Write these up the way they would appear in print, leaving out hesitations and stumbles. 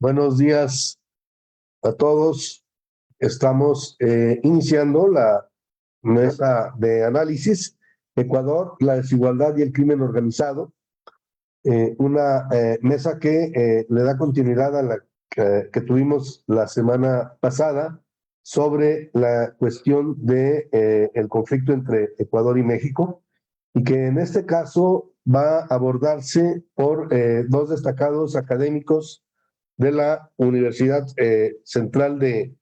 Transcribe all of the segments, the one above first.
Buenos días a todos. Estamos iniciando la mesa de análisis Ecuador, la desigualdad y el crimen organizado. Una mesa que le da continuidad a la que tuvimos la semana pasada sobre la cuestión de el conflicto entre Ecuador y México, y que en este caso va a abordarse por dos destacados académicos de la Universidad Central eh,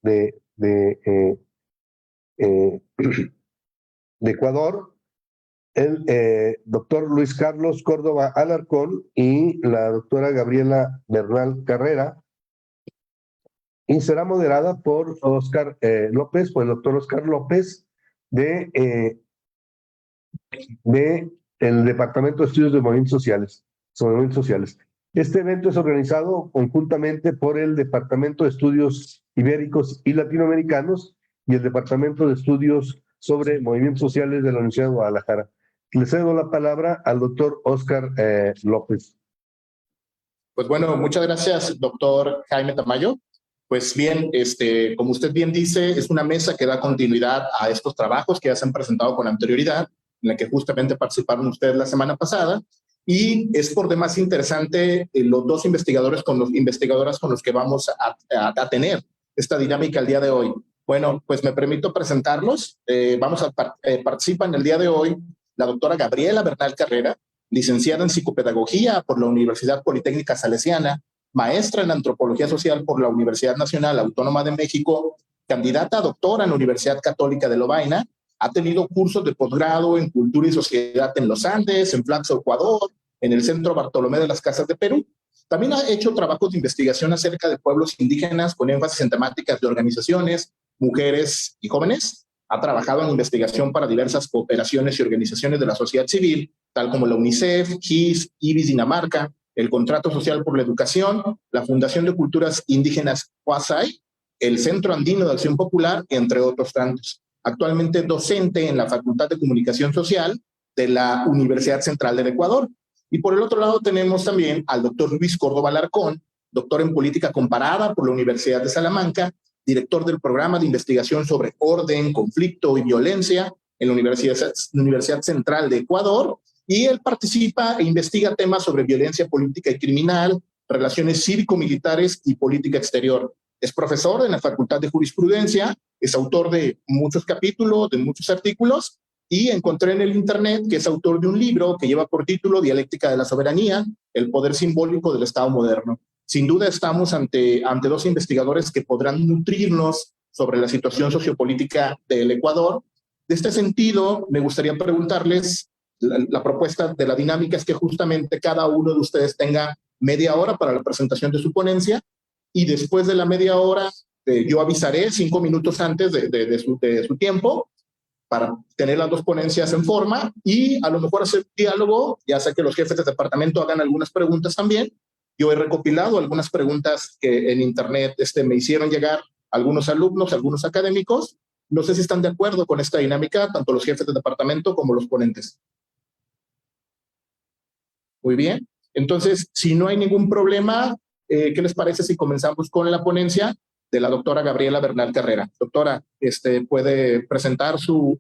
de Ecuador, el doctor Luis Carlos Córdoba Alarcón y la doctora Gabriela Bernal Carrera, y será moderada por Oscar López, por el doctor Oscar López, de el Departamento de Estudios de Movimientos Sociales. Este evento es organizado conjuntamente por el Departamento de Estudios Ibéricos y Latinoamericanos y el Departamento de Estudios sobre Movimientos Sociales de la Universidad de Guadalajara. Le cedo la palabra al doctor Oscar López. Pues bueno, muchas gracias, doctor Jaime Tamayo. Pues bien, como usted bien dice, es una mesa que da continuidad a estos trabajos que ya se han presentado con anterioridad, en la que justamente participaron ustedes la semana pasada, y es por demás interesante los dos investigadoras con los que vamos a tener esta dinámica el día de hoy. Bueno, pues me permito presentarlos. Participan el día de hoy la doctora Gabriela Bernal Carrera, licenciada en Psicopedagogía por la Universidad Politécnica Salesiana, maestra en Antropología Social por la Universidad Nacional Autónoma de México, candidata a doctora en la Universidad Católica de Lovaina, ha tenido cursos de posgrado en Cultura y Sociedad en los Andes, en Flaxo, Ecuador, en el Centro Bartolomé de las Casas de Perú. También ha hecho trabajos de investigación acerca de pueblos indígenas con énfasis en temáticas de organizaciones, mujeres y jóvenes. Ha trabajado en investigación para diversas cooperaciones y organizaciones de la sociedad civil, tal como la UNICEF, GIS, IBIS Dinamarca, el Contrato Social por la Educación, la Fundación de Culturas Indígenas Huasai, el Centro Andino de Acción Popular, entre otros tantos. Actualmente docente en la Facultad de Comunicación Social de la Universidad Central del Ecuador. Y por el otro lado tenemos también al doctor Luis Córdoba Alarcón, doctor en Política Comparada por la Universidad de Salamanca, director del programa de investigación sobre orden, conflicto y violencia en la Universidad Central de Ecuador, y él participa e investiga temas sobre violencia política y criminal, relaciones cívico-militares y política exterior. Es profesor en la Facultad de Jurisprudencia, es autor de muchos capítulos, de muchos artículos, y encontré en el internet que es autor de un libro que lleva por título Dialéctica de la Soberanía, el poder simbólico del Estado moderno. Sin duda estamos ante dos investigadores que podrán nutrirnos sobre la situación sociopolítica del Ecuador. De este sentido, me gustaría preguntarles, la propuesta de la dinámica es que justamente cada uno de ustedes tenga media hora para la presentación de su ponencia, y después de la media hora yo avisaré 5 minutos antes de su tiempo para tener las dos ponencias en forma y a lo mejor hacer diálogo, ya sea que los jefes de departamento hagan algunas preguntas también. Yo he recopilado algunas preguntas que en internet me hicieron llegar algunos alumnos, algunos académicos. No sé si están de acuerdo con esta dinámica, tanto los jefes de departamento como los ponentes. Muy bien. Entonces, si no hay ningún problema, ¿qué les parece si comenzamos con la ponencia de la doctora Gabriela Bernal Carrera? Doctora, puede presentar su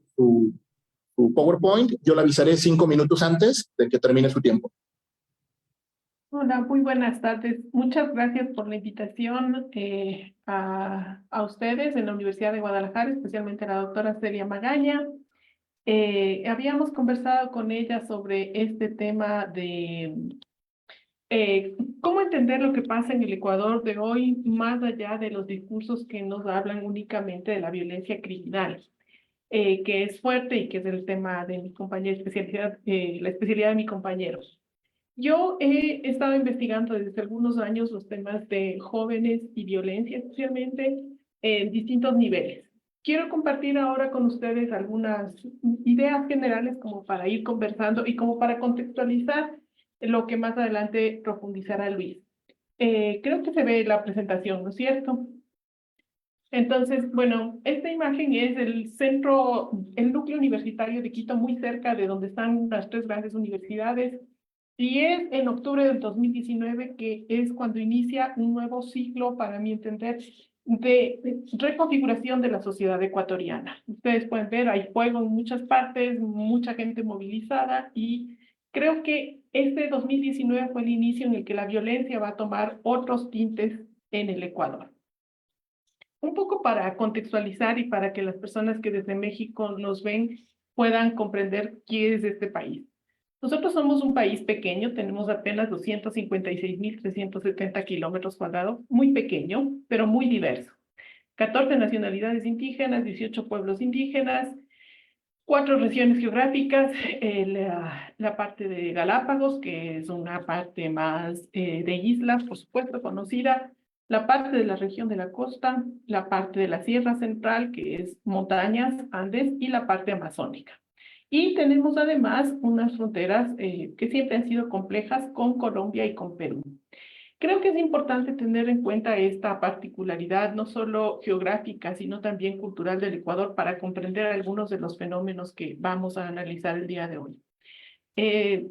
PowerPoint. Yo le avisaré 5 minutos antes de que termine su tiempo. Hola, muy buenas tardes. Muchas gracias por la invitación a ustedes en la Universidad de Guadalajara, especialmente a la doctora Celia Magaña. Habíamos conversado con ella sobre este tema de cómo entender lo que pasa en el Ecuador de hoy, más allá de los discursos que nos hablan únicamente de la violencia criminal, que es fuerte y que es el tema de mi compañera especialidad, la especialidad de mis compañeros. Yo he estado investigando desde algunos años los temas de jóvenes y violencia, especialmente en distintos niveles. Quiero compartir ahora con ustedes algunas ideas generales como para ir conversando y como para contextualizar lo que más adelante profundizará Luis. Creo que se ve la presentación, ¿no es cierto? Entonces, bueno, esta imagen es el núcleo universitario de Quito, muy cerca de donde están las 3 grandes universidades Y es en octubre del 2019 que es cuando inicia un nuevo ciclo, para mi entender, de reconfiguración de la sociedad ecuatoriana. Ustedes pueden ver, hay fuego en muchas partes, mucha gente movilizada y creo que este 2019 fue el inicio en el que la violencia va a tomar otros tintes en el Ecuador. Un poco para contextualizar y para que las personas que desde México nos ven puedan comprender qué es este país. Nosotros somos un país pequeño, tenemos apenas 256.370 kilómetros cuadrados, muy pequeño, pero muy diverso. 14 nacionalidades indígenas, 18 pueblos indígenas, 4 regiones geográficas, la parte de Galápagos, que es una parte más de islas, por supuesto, conocida, la parte de la región de la costa, la parte de la Sierra Central, que es montañas, Andes, y la parte amazónica. Y tenemos además unas fronteras que siempre han sido complejas con Colombia y con Perú. Creo que es importante tener en cuenta esta particularidad, no solo geográfica, sino también cultural del Ecuador para comprender algunos de los fenómenos que vamos a analizar el día de hoy.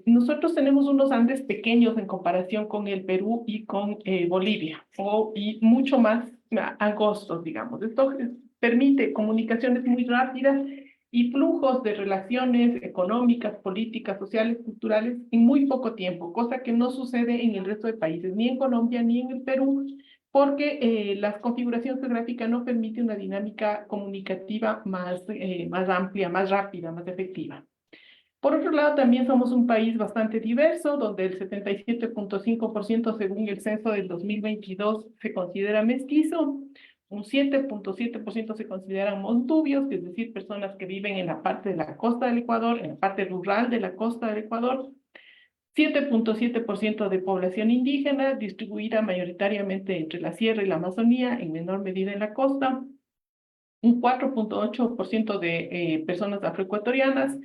Nosotros tenemos unos Andes pequeños en comparación con el Perú y con Bolivia, y mucho más angostos, digamos. Esto permite comunicaciones muy rápidas y flujos de relaciones económicas, políticas, sociales, culturales en muy poco tiempo, cosa que no sucede en el resto de países, ni en Colombia ni en el Perú, porque la configuración geográfica no permite una dinámica comunicativa más amplia, más rápida, más efectiva. Por otro lado, también somos un país bastante diverso, donde el 77.5% según el censo del 2022 se considera mestizo, un 7.7% se consideran montubios, es decir, personas que viven en la parte de la costa del Ecuador, en la parte rural de la costa del Ecuador, 7.7% de población indígena, distribuida mayoritariamente entre la sierra y la Amazonía, en menor medida en la costa, un 4.8% de personas afroecuatorianas,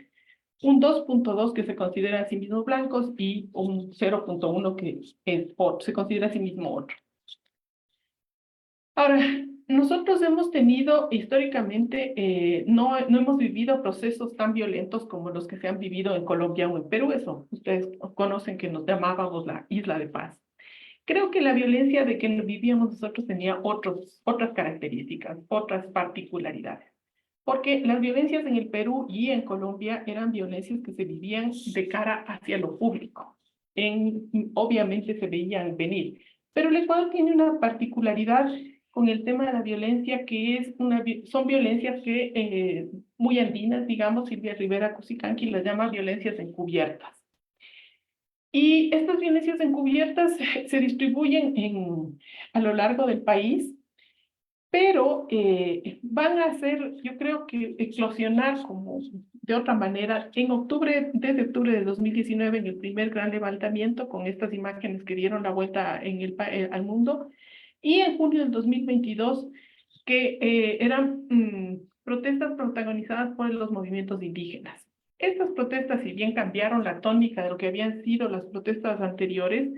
un 2.2 que se considera a sí mismos blancos y un 0.1 que se considera a sí mismo otro. Ahora, nosotros hemos tenido históricamente, no hemos vivido procesos tan violentos como los que se han vivido en Colombia o en Perú. Eso ustedes conocen que nos llamábamos la Isla de Paz. Creo que la violencia de que vivíamos nosotros tenía otras características, otras particularidades. Porque las violencias en el Perú y en Colombia eran violencias que se vivían de cara hacia lo público. Obviamente se veían venir. Pero el Ecuador tiene una particularidad con el tema de la violencia, que son violencias que muy andinas, digamos, Silvia Rivera Cusicanqui las llama violencias encubiertas. Y estas violencias encubiertas se distribuyen a lo largo del país, pero van a hacer, yo creo que eclosionar como de otra manera desde octubre de 2019 en el primer gran levantamiento con estas imágenes que dieron la vuelta al mundo, y en junio del 2022 que eran protestas protagonizadas por los movimientos indígenas. Estas protestas, si bien cambiaron la tónica de lo que habían sido las protestas anteriores,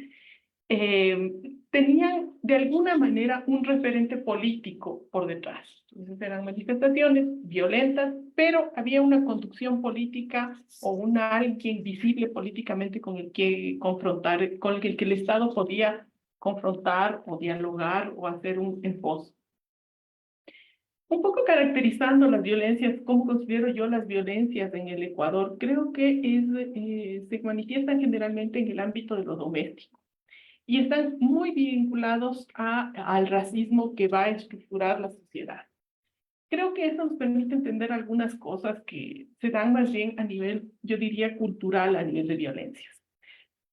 tenían de alguna manera un referente político por detrás. Entonces eran manifestaciones violentas, pero había una conducción política o alguien visible políticamente con el que confrontar, con el que el Estado podía confrontar o dialogar o hacer un enfoque. Un poco caracterizando las violencias, ¿cómo considero yo las violencias en el Ecuador? Creo que se manifiestan generalmente en el ámbito de lo doméstico y están muy vinculados al racismo que va a estructurar la sociedad. Creo que eso nos permite entender algunas cosas que se dan más bien a nivel, yo diría, cultural, a nivel de violencias.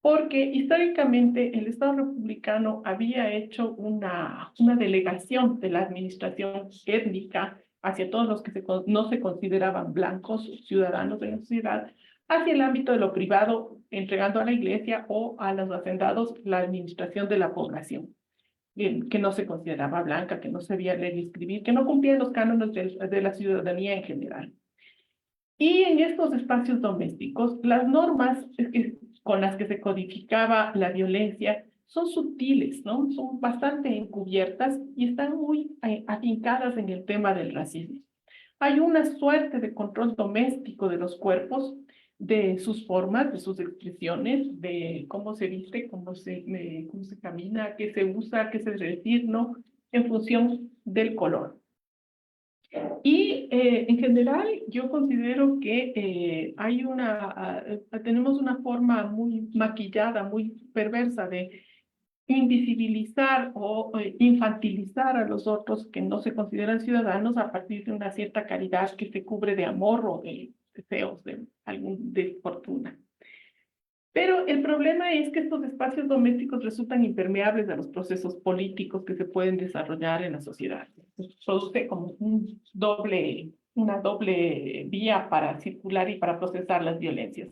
Porque históricamente el Estado republicano había hecho una delegación de la administración étnica hacia todos los que no se consideraban blancos ciudadanos de la sociedad, hacia el ámbito de lo privado, entregando a la iglesia o a los hacendados la administración de la población, que no se consideraba blanca, que no sabía leer y escribir, que no cumplía los cánones de la ciudadanía en general. Y en estos espacios domésticos, las normas con las que se codificaba la violencia son sutiles, ¿no? Son bastante encubiertas y están muy afincadas en el tema del racismo. Hay una suerte de control doméstico de los cuerpos, de sus formas, de sus expresiones, de cómo se viste, cómo se camina, qué se usa, qué se debe decir, ¿no? En función del color. Y en general yo considero que tenemos una forma muy maquillada, muy perversa de invisibilizar o infantilizar a los otros que no se consideran ciudadanos a partir de una cierta caridad que se cubre de amor o de deseos de fortuna. Pero el problema es que estos espacios domésticos resultan impermeables a los procesos políticos que se pueden desarrollar en la sociedad. Produce como una doble vía para circular y para procesar las violencias.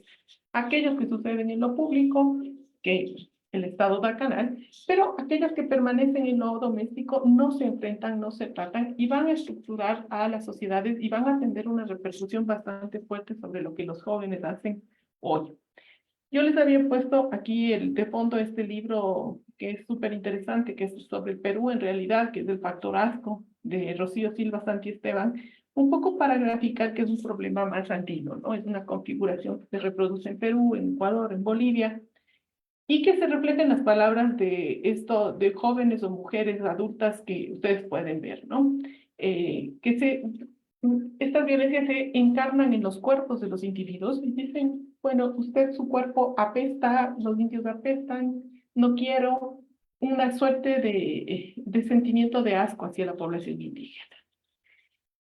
Aquellos que suceden en lo público, que el Estado da canal, pero aquellos que permanecen en lo doméstico no se enfrentan, no se tratan y van a estructurar a las sociedades y van a tener una repercusión bastante fuerte sobre lo que los jóvenes hacen hoy. Yo les había puesto aquí de fondo este libro que es súper interesante, que es sobre el Perú en realidad, que es del Factorazgo, de Rocío Silva Santiesteban, un poco para graficar que es un problema más andino, ¿no? Es una configuración que se reproduce en Perú, en Ecuador, en Bolivia, y que se refleja en las palabras de jóvenes o mujeres adultas que ustedes pueden ver, ¿no? Estas violencias se encarnan en los cuerpos de los individuos y dicen, bueno, usted, su cuerpo apesta, los indios apestan, no quiero una suerte de sentimiento de asco hacia la población indígena.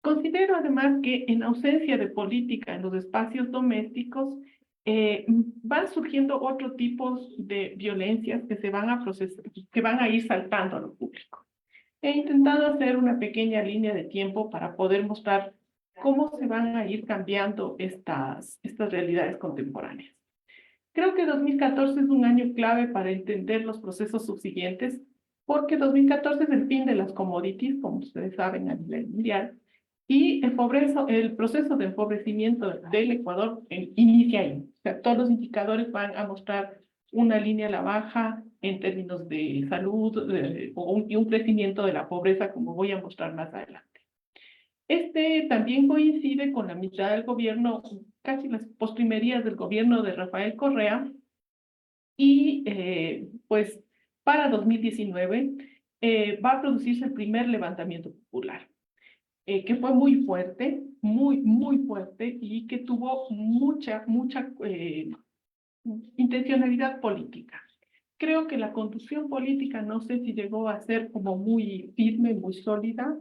Considero además que en ausencia de política en los espacios domésticos, van surgiendo otros tipos de violencias que se van a procesar, que van a ir saltando a lo público. He intentado hacer una pequeña línea de tiempo para poder mostrar cómo se van a ir cambiando estas realidades contemporáneas. Creo que 2014 es un año clave para entender los procesos subsiguientes, porque 2014 es el fin de las commodities, como ustedes saben, a nivel mundial, y el proceso de empobrecimiento del Ecuador inicia ahí. O sea, todos los indicadores van a mostrar una línea a la baja en términos de salud y un crecimiento de la pobreza, como voy a mostrar más adelante. Este también coincide con la mitad del gobierno, casi las postrimerías del gobierno de Rafael Correa, y pues para 2019 va a producirse el primer levantamiento popular, que fue muy fuerte, muy fuerte, y que tuvo mucha intencionalidad política. Creo que la conducción política, no sé si llegó a ser como muy firme, muy sólida,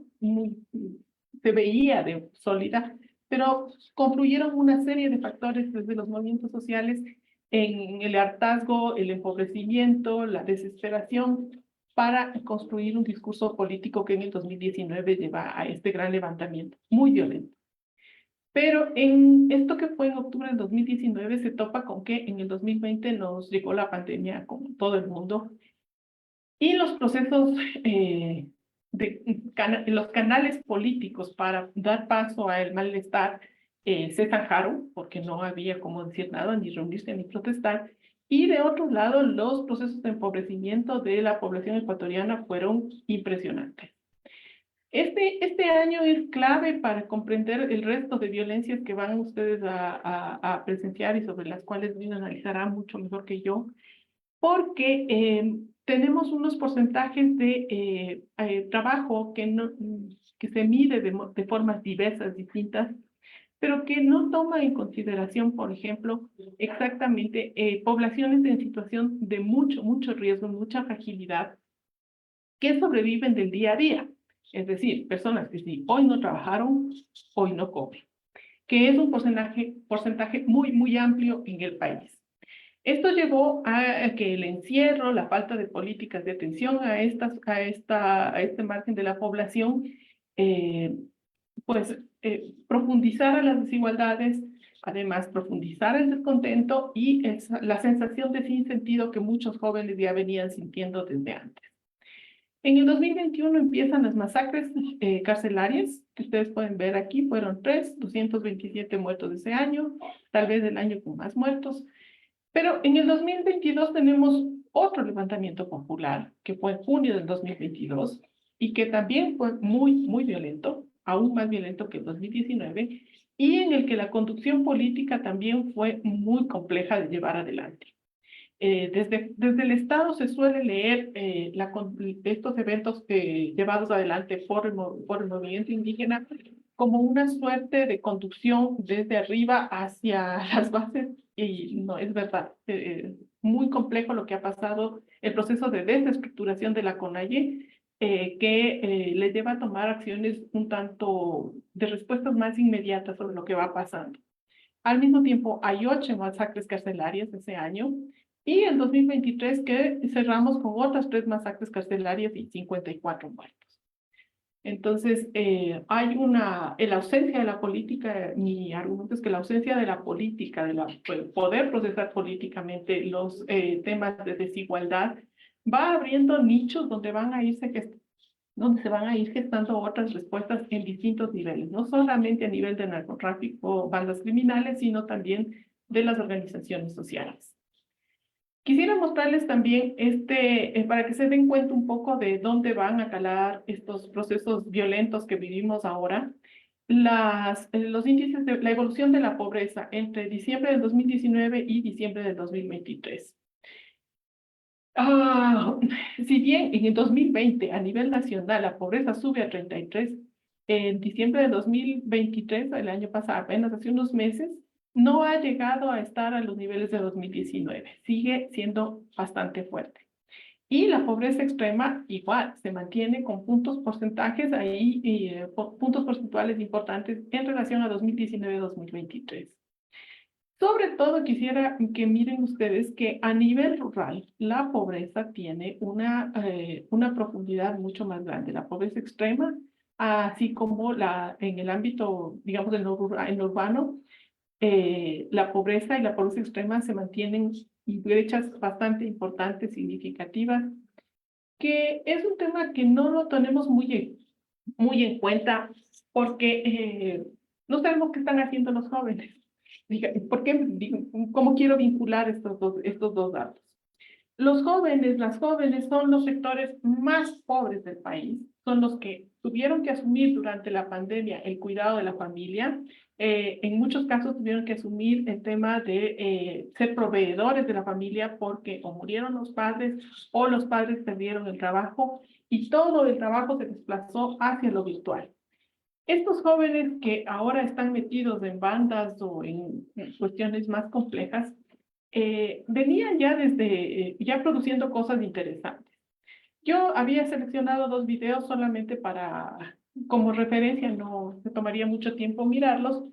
se veía de sólida, pero confluyeron una serie de factores desde los movimientos sociales en el hartazgo, el empobrecimiento, la desesperación, para construir un discurso político que en el 2019 lleva a este gran levantamiento, muy violento. Pero en esto que fue en octubre del 2019 se topa con que en el 2020 nos llegó la pandemia como todo el mundo y los procesos, los canales políticos para dar paso al malestar se zanjaron porque no había cómo decir nada, ni reunirse, ni protestar. Y de otro lado, los procesos de empobrecimiento de la población ecuatoriana fueron impresionantes. Este año es clave para comprender el resto de violencias que van ustedes a presenciar y sobre las cuales Lina analizará mucho mejor que yo, porque tenemos unos porcentajes de trabajo que se mide de formas diversas, distintas, pero que no toma en consideración, por ejemplo, exactamente poblaciones en situación de mucho riesgo, mucha fragilidad, que sobreviven del día a día. Es decir, personas que si hoy no trabajaron, hoy no comen, que es un porcentaje muy amplio en el país. Esto llevó a que el encierro, la falta de políticas de atención a este margen de la población, profundizara las desigualdades, además profundizara el descontento y la sensación de sinsentido que muchos jóvenes ya venían sintiendo desde antes. En el 2021 empiezan las masacres carcelarias, que ustedes pueden ver aquí, fueron 227 muertos ese año, tal vez el año con más muertos. Pero en el 2022 tenemos otro levantamiento popular, que fue en junio del 2022, y que también fue muy violento, aún más violento que el 2019 y en el que la conducción política también fue muy compleja de llevar adelante. Desde el Estado se suele leer estos eventos llevados adelante por el movimiento indígena como una suerte de conducción desde arriba hacia las bases, y no es verdad. Muy complejo lo que ha pasado, el proceso de desestructuración de la CONAIE, que le lleva a tomar acciones un tanto de respuestas más inmediatas sobre lo que va pasando. Al mismo tiempo, hay 8 masacres carcelarias ese año, y en 2023 que cerramos con otras 3 masacres carcelarias y 54 muertos. Entonces, hay la ausencia de la política. Mi argumento es que la ausencia de la política, poder procesar políticamente los temas de desigualdad, va abriendo nichos donde se van a ir gestando otras respuestas en distintos niveles, no solamente a nivel de narcotráfico o bandas criminales, sino también de las organizaciones sociales. Quisiera mostrarles también para que se den cuenta un poco de dónde van a calar estos procesos violentos que vivimos ahora, los índices de la evolución de la pobreza entre diciembre del 2019 y diciembre del 2023. Si bien en el 2020 a nivel nacional la pobreza sube a 33, en diciembre de 2023, el año pasado, apenas hace unos meses, no ha llegado a estar a los niveles de 2019. Sigue siendo bastante fuerte. Y la pobreza extrema igual se mantiene con puntos porcentajes ahí, puntos porcentuales importantes en relación a 2019-2023. Sobre todo quisiera que miren ustedes que a nivel rural la pobreza tiene una profundidad mucho más grande. La pobreza extrema, así como en el ámbito, digamos, en lo urbano, la pobreza y la pobreza extrema se mantienen en brechas bastante importantes, significativas, que es un tema que no lo tenemos muy en cuenta porque no sabemos qué están haciendo los jóvenes. ¿Cómo quiero vincular estos dos datos? Las jóvenes son los sectores más pobres del país, son los que tuvieron que asumir durante la pandemia el cuidado de la familia. En muchos casos tuvieron que asumir el tema de ser proveedores de la familia porque o murieron los padres o los padres perdieron el trabajo y todo el trabajo se desplazó hacia lo virtual. Estos jóvenes que ahora están metidos en bandas o en cuestiones más complejas, venían ya produciendo cosas interesantes. Yo había seleccionado 2 videos solamente como referencia, no se tomaría mucho tiempo mirarlos,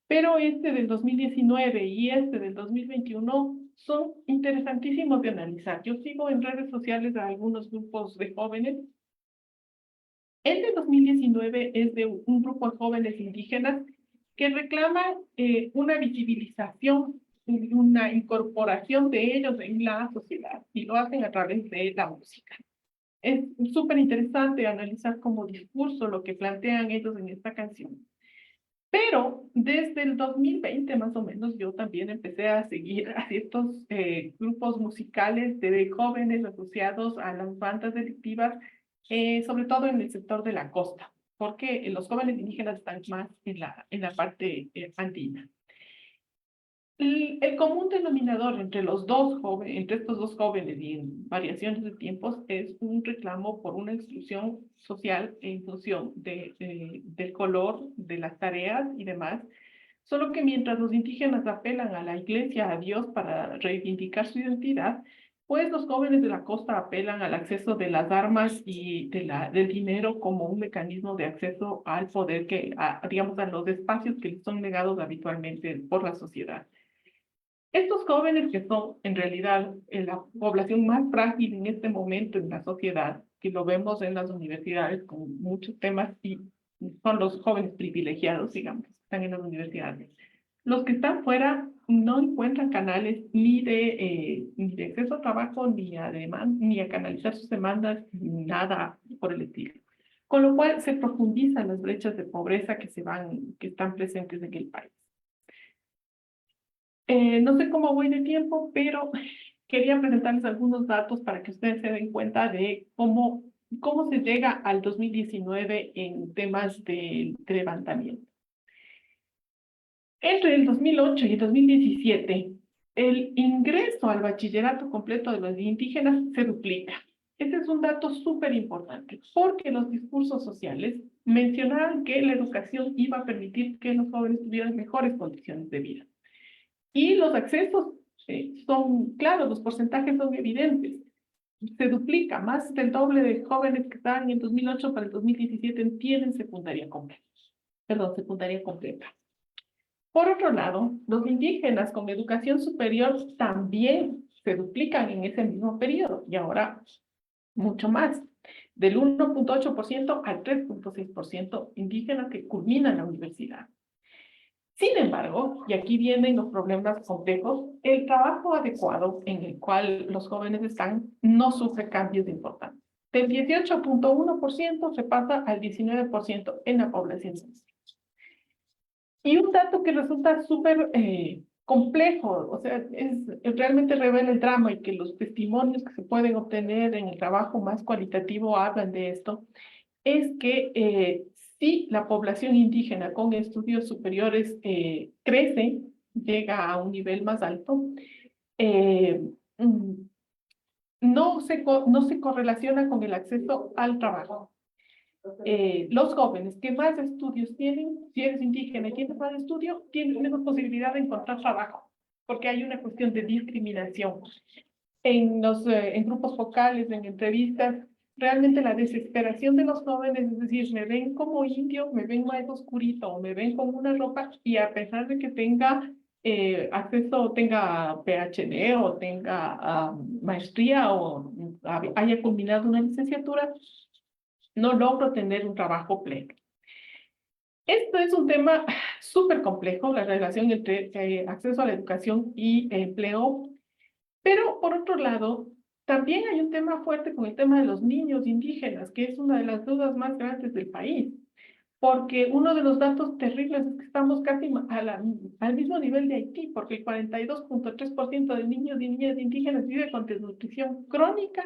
pero este del 2019 y este del 2021 son interesantísimos de analizar. Yo sigo en redes sociales a algunos grupos de jóvenes. El de 2019 es de un grupo de jóvenes indígenas que reclaman una visibilización y una incorporación de ellos en la sociedad y lo hacen a través de la música. Es súper interesante analizar como discurso lo que plantean ellos en esta canción. Pero desde el 2020 más o menos yo también empecé a seguir a ciertos grupos musicales de jóvenes asociados a las bandas delictivas, sobre todo en el sector de la costa, porque los jóvenes indígenas están más en la parte andina. El común denominador entre estos dos jóvenes y en variaciones de tiempos es un reclamo por una exclusión social en función del color, de las tareas y demás. Solo que mientras los indígenas apelan a la iglesia, a Dios, para reivindicar su identidad, pues los jóvenes de la costa apelan al acceso de las armas y del dinero como un mecanismo de acceso al poder, digamos, a los espacios que les son negados habitualmente por la sociedad. Estos jóvenes que son en realidad la población más frágil en este momento en la sociedad, que lo vemos en las universidades con muchos temas y son los jóvenes privilegiados, digamos, que están en las universidades. Los que están fuera no encuentran canales ni de acceso a trabajo, ni a canalizar sus demandas, ni nada por el estilo. Con lo cual se profundizan las brechas de pobreza que están presentes en el país. No sé cómo voy de tiempo, pero quería presentarles algunos datos para que ustedes se den cuenta de cómo ¿Cómo se llega al 2019 en temas de levantamiento? Entre el 2008 y el 2017, el ingreso al bachillerato completo de los indígenas se duplica. Ese es un dato súper importante, porque los discursos sociales mencionaban que la educación iba a permitir que los jóvenes tuvieran mejores condiciones de vida. Y los accesos son claros, los porcentajes son evidentes. Se duplica, más del doble de jóvenes que estaban en 2008 para el 2017 tienen secundaria completa. Perdón, secundaria completa. Por otro lado, los indígenas con educación superior también se duplican en ese mismo periodo y ahora mucho más, del 1.8% al 3.6% indígenas que culminan la universidad. Sin embargo, y aquí vienen los problemas complejos, el trabajo adecuado en el cual los jóvenes están no sufre cambios importantes. Del 18.1% se pasa al 19% en la población censal. Y un dato que resulta súper complejo, o sea, realmente revela el drama y que los testimonios que se pueden obtener en el trabajo más cualitativo hablan de esto, es que si la población indígena con estudios superiores crece, llega a un nivel más alto, eh, mm, no se correlaciona con el acceso al trabajo. Los jóvenes que más estudios tienen, si eres indígena y tienes más estudio, tienes menos posibilidad de encontrar trabajo, porque hay una cuestión de discriminación. En grupos focales, en entrevistas, realmente la desesperación de los jóvenes, es decir, me ven como indio, me ven más oscurito, o me ven con una ropa, y a pesar de que tenga acceso, tenga PhD o tenga maestría o haya culminado una licenciatura, no logro tener un trabajo pleno. Esto es un tema súper complejo, la relación entre acceso a la educación y empleo, pero por otro lado, también hay un tema fuerte con el tema de los niños indígenas, que es una de las dudas más grandes del país, porque uno de los datos terribles es que estamos casi al mismo nivel de Haití, porque el 42.3% de niños y niñas indígenas vive con desnutrición crónica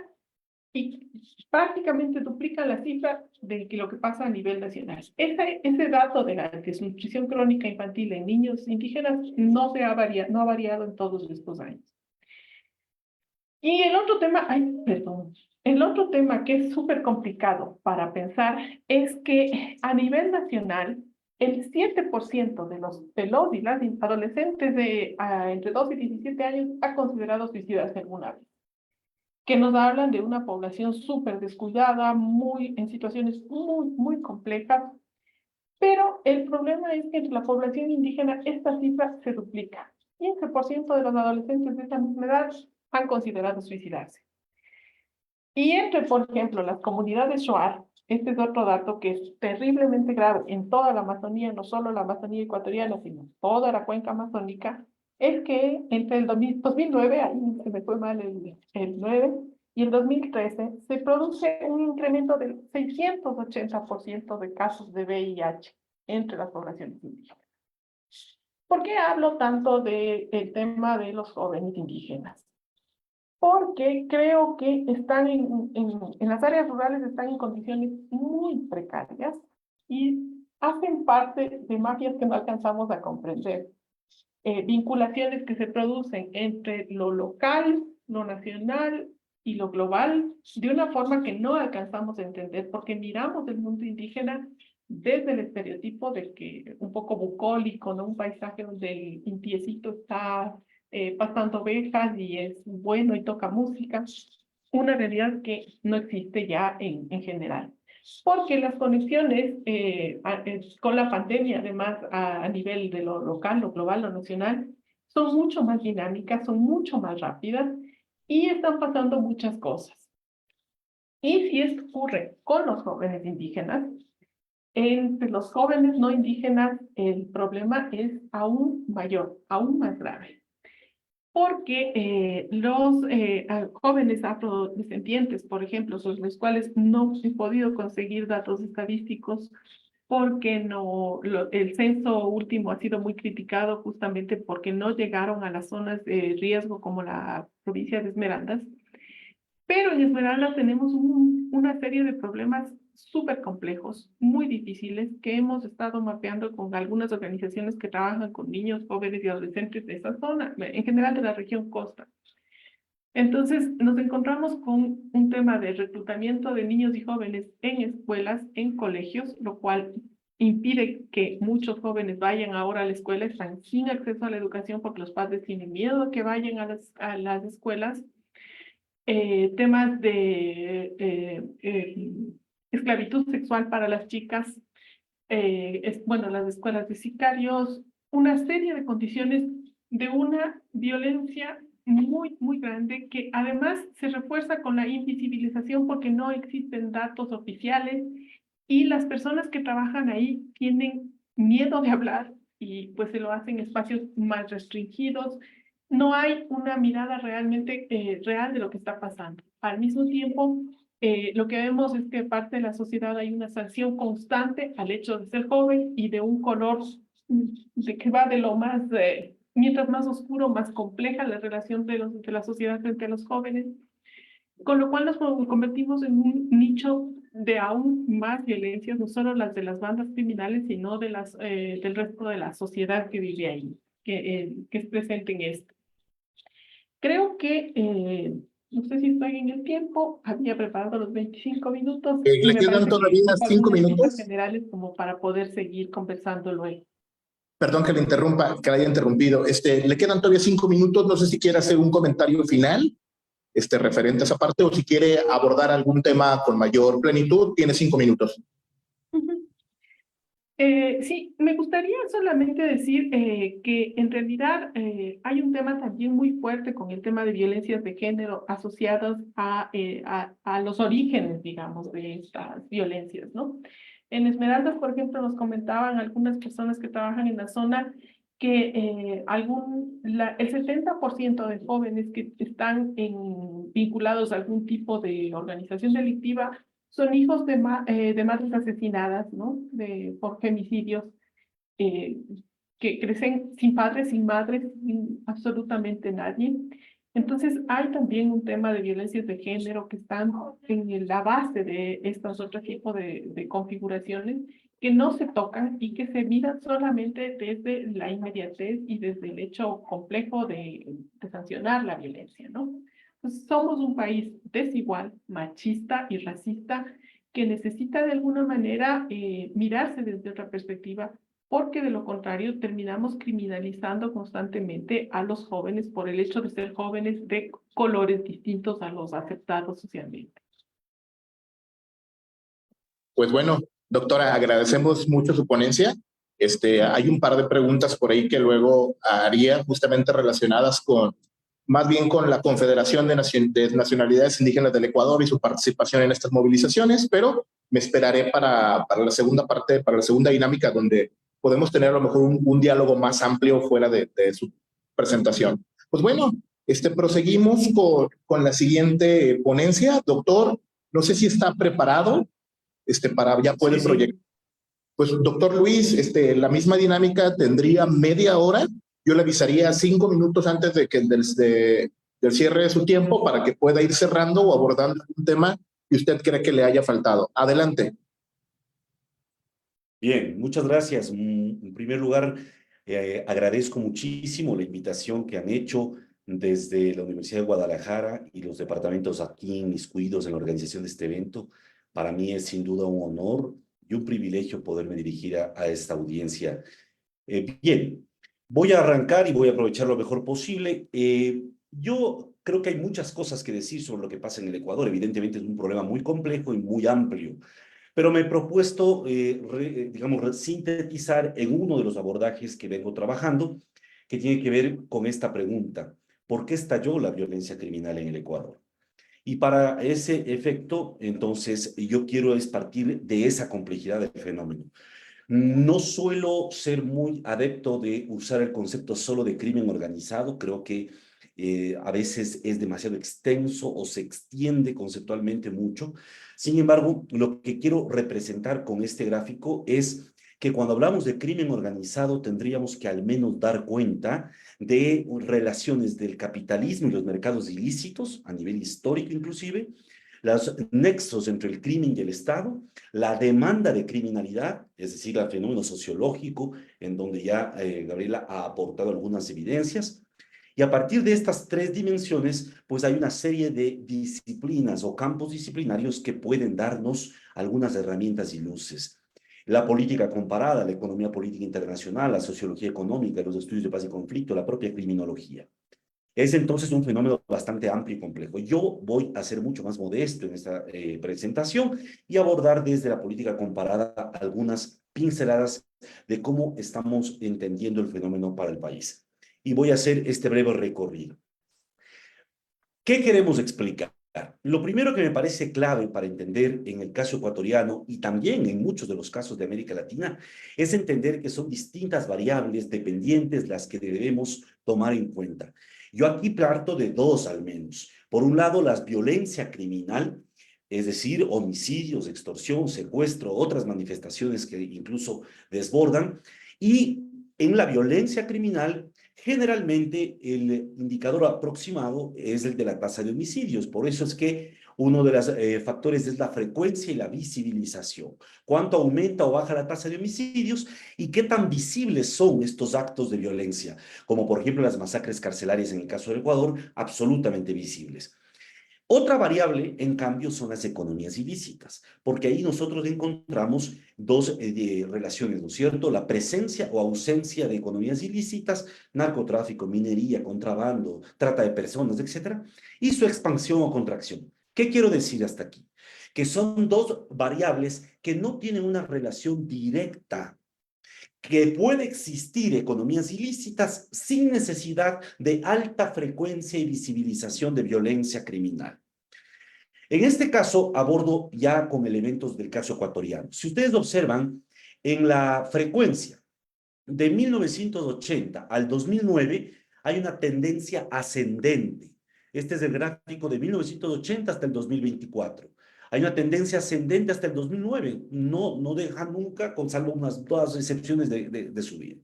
y prácticamente duplica la cifra de lo que pasa a nivel nacional. Ese dato de la desnutrición crónica infantil en niños indígenas no ha variado en todos estos años. Y el otro tema, el otro tema que es súper complicado para pensar es que a nivel nacional, el 7% de los y las adolescentes de entre 2 y 17 años ha considerado suicidarse alguna vez, que nos hablan de una población súper descuidada, en situaciones muy complejas, pero el problema es que entre la población indígena esta cifra se duplica. 15% de los adolescentes de esta misma edad han considerado suicidarse. Y entre, por ejemplo, las comunidades Shuar, este es otro dato que es terriblemente grave en toda la Amazonía, no solo la Amazonía ecuatoriana, sino toda la cuenca amazónica, es que entre el 2009, ahí se me fue mal el 9, y el 2013, se produce un incremento del 680% de casos de VIH entre las poblaciones indígenas. ¿Por qué hablo tanto del tema de los jóvenes indígenas? Porque creo que están en las áreas rurales están en condiciones muy precarias y hacen parte de mafias que no alcanzamos a comprender. Vinculaciones que se producen entre lo local, lo nacional y lo global de una forma que no alcanzamos a entender porque miramos el mundo indígena desde el estereotipo de que un poco bucólico, ¿no? Un paisaje donde el indiecito está pasando ovejas y es bueno y toca música, una realidad que no existe ya en general. Porque las conexiones con la pandemia, además a nivel de lo local, lo global, lo nacional, son mucho más dinámicas, son mucho más rápidas y están pasando muchas cosas. Y si esto ocurre con los jóvenes indígenas, entre los jóvenes no indígenas el problema es aún mayor, aún más grave. Porque los jóvenes afrodescendientes, por ejemplo, sobre los cuales no he podido conseguir datos estadísticos, porque el censo último ha sido muy criticado justamente porque no llegaron a las zonas de riesgo como la provincia de Esmeraldas, Pero en Esmeralda tenemos una serie de problemas súper complejos, muy difíciles, que hemos estado mapeando con algunas organizaciones que trabajan con niños, jóvenes y adolescentes de esa zona, en general de la región costa. Entonces, nos encontramos con un tema de reclutamiento de niños y jóvenes en escuelas, en colegios, lo cual impide que muchos jóvenes vayan ahora a la escuela, están sin acceso a la educación porque los padres tienen miedo de que vayan a las escuelas. Temas de esclavitud sexual para las chicas, bueno, las escuelas de sicarios, una serie de condiciones de una violencia muy, muy grande que además se refuerza con la invisibilización porque no existen datos oficiales y las personas que trabajan ahí tienen miedo de hablar y pues se lo hacen en espacios más restringidos. No hay una mirada realmente real de lo que está pasando. Al mismo tiempo, lo que vemos es que parte de la sociedad hay una sanción constante al hecho de ser joven y de un color de que va de lo más, mientras más oscuro, más compleja la relación de la sociedad frente a los jóvenes, con lo cual nos convertimos en un nicho de aún más violencias, no solo las de las bandas criminales, sino de del resto de la sociedad que vive ahí, que es presente en esto. Creo que, no sé si estoy en el tiempo, había preparado los 25 minutos y ¿Le me quedan parece que todavía 5 algunas citas minutos? generales como para poder seguir conversando luego. Perdón que le interrumpa, que la haya interrumpido. Le quedan todavía 5 minutos. No sé si quiere hacer un comentario final referente a esa parte o si quiere abordar algún tema con mayor plenitud. Tiene 5 minutos. Sí, me gustaría solamente decir que en realidad hay un tema también muy fuerte con el tema de violencias de género asociados a los orígenes, digamos, de estas violencias, ¿no? En Esmeraldas, por ejemplo, nos comentaban algunas personas que trabajan en la zona que el 70% de jóvenes que están vinculados a algún tipo de organización delictiva son hijos de madres asesinadas, ¿no? Por femicidios, eh, que crecen sin padres, sin madres, sin absolutamente nadie. Entonces, hay también un tema de violencias de género que están en la base de estos otros tipos de configuraciones que no se tocan y que se miran solamente desde la inmediatez y desde el hecho complejo de sancionar la violencia, ¿no? Pues somos un país desigual, machista y racista que necesita de alguna manera mirarse desde otra perspectiva, porque de lo contrario terminamos criminalizando constantemente a los jóvenes por el hecho de ser jóvenes de colores distintos a los aceptados socialmente. Pues bueno, doctora, agradecemos mucho su ponencia. Hay un par de preguntas por ahí que luego haría justamente relacionadas más bien con la Confederación de Nacionalidades Indígenas del Ecuador y su participación en estas movilizaciones, pero me esperaré para la segunda parte, para la segunda dinámica, donde podemos tener a lo mejor un diálogo más amplio fuera de su presentación. Pues bueno, proseguimos con la siguiente ponencia. Doctor, no sé si está preparado para ya puede proyectar. Pues, doctor Luis, la misma dinámica tendría media hora. Yo le avisaría 5 minutos antes del cierre de su tiempo para que pueda ir cerrando o abordando un tema que usted cree que le haya faltado. Adelante. Bien, muchas gracias. En primer lugar, agradezco muchísimo la invitación que han hecho desde la Universidad de Guadalajara y los departamentos aquí inmiscuidos en la organización de este evento. Para mí es sin duda un honor y un privilegio poderme dirigir a esta audiencia. Bien, voy a arrancar y voy a aprovechar lo mejor posible. Yo creo que hay muchas cosas que decir sobre lo que pasa en el Ecuador. Evidentemente es un problema muy complejo y muy amplio, pero me he propuesto, digamos, sintetizar en uno de los abordajes que vengo trabajando, que tiene que ver con esta pregunta: ¿por qué estalló la violencia criminal en el Ecuador? Y para ese efecto, entonces, yo quiero partir de esa complejidad del fenómeno. No suelo ser muy adepto de usar el concepto solo de crimen organizado. Creo que a veces es demasiado extenso o se extiende conceptualmente mucho. Sin embargo, lo que quiero representar con este gráfico es que cuando hablamos de crimen organizado tendríamos que al menos dar cuenta de relaciones del capitalismo y los mercados ilícitos, a nivel histórico inclusive, los nexos entre el crimen y el Estado, la demanda de criminalidad, es decir, el fenómeno sociológico, en donde ya Gabriela ha aportado algunas evidencias. Y a partir de estas tres dimensiones, pues hay una serie de disciplinas o campos disciplinarios que pueden darnos algunas herramientas y luces. La política comparada, la economía política internacional, la sociología económica, los estudios de paz y conflicto, la propia criminología. Es entonces un fenómeno bastante amplio y complejo. Yo voy a ser mucho más modesto en esta presentación y abordar desde la política comparada algunas pinceladas de cómo estamos entendiendo el fenómeno para el país. Y voy a hacer este breve recorrido. ¿Qué queremos explicar? Lo primero que me parece clave para entender en el caso ecuatoriano y también en muchos de los casos de América Latina es entender que son distintas variables dependientes las que debemos tomar en cuenta. Yo aquí parto de dos al menos. Por un lado, la violencia criminal, es decir, homicidios, extorsión, secuestro, otras manifestaciones que incluso desbordan. Y en la violencia criminal, generalmente el indicador aproximado es el de la tasa de homicidios. Por eso es que uno de los factores es la frecuencia y la visibilización. ¿Cuánto aumenta o baja la tasa de homicidios y qué tan visibles son estos actos de violencia? Como por ejemplo las masacres carcelarias en el caso del Ecuador, absolutamente visibles. Otra variable, en cambio, son las economías ilícitas, porque ahí nosotros encontramos dos relaciones, ¿no es cierto? La presencia o ausencia de economías ilícitas, narcotráfico, minería, contrabando, trata de personas, etcétera, y su expansión o contracción. ¿Qué quiero decir hasta aquí? Que son dos variables que no tienen una relación directa, que puede existir economías ilícitas sin necesidad de alta frecuencia y visibilización de violencia criminal. En este caso, abordo ya con elementos del caso ecuatoriano. Si ustedes observan, en la frecuencia de 1980 al 2009 hay una tendencia ascendente. Este es el gráfico de 1980 hasta el 2024. Hay una tendencia ascendente hasta el 2009. No deja nunca, con salvo unas dos excepciones de subir.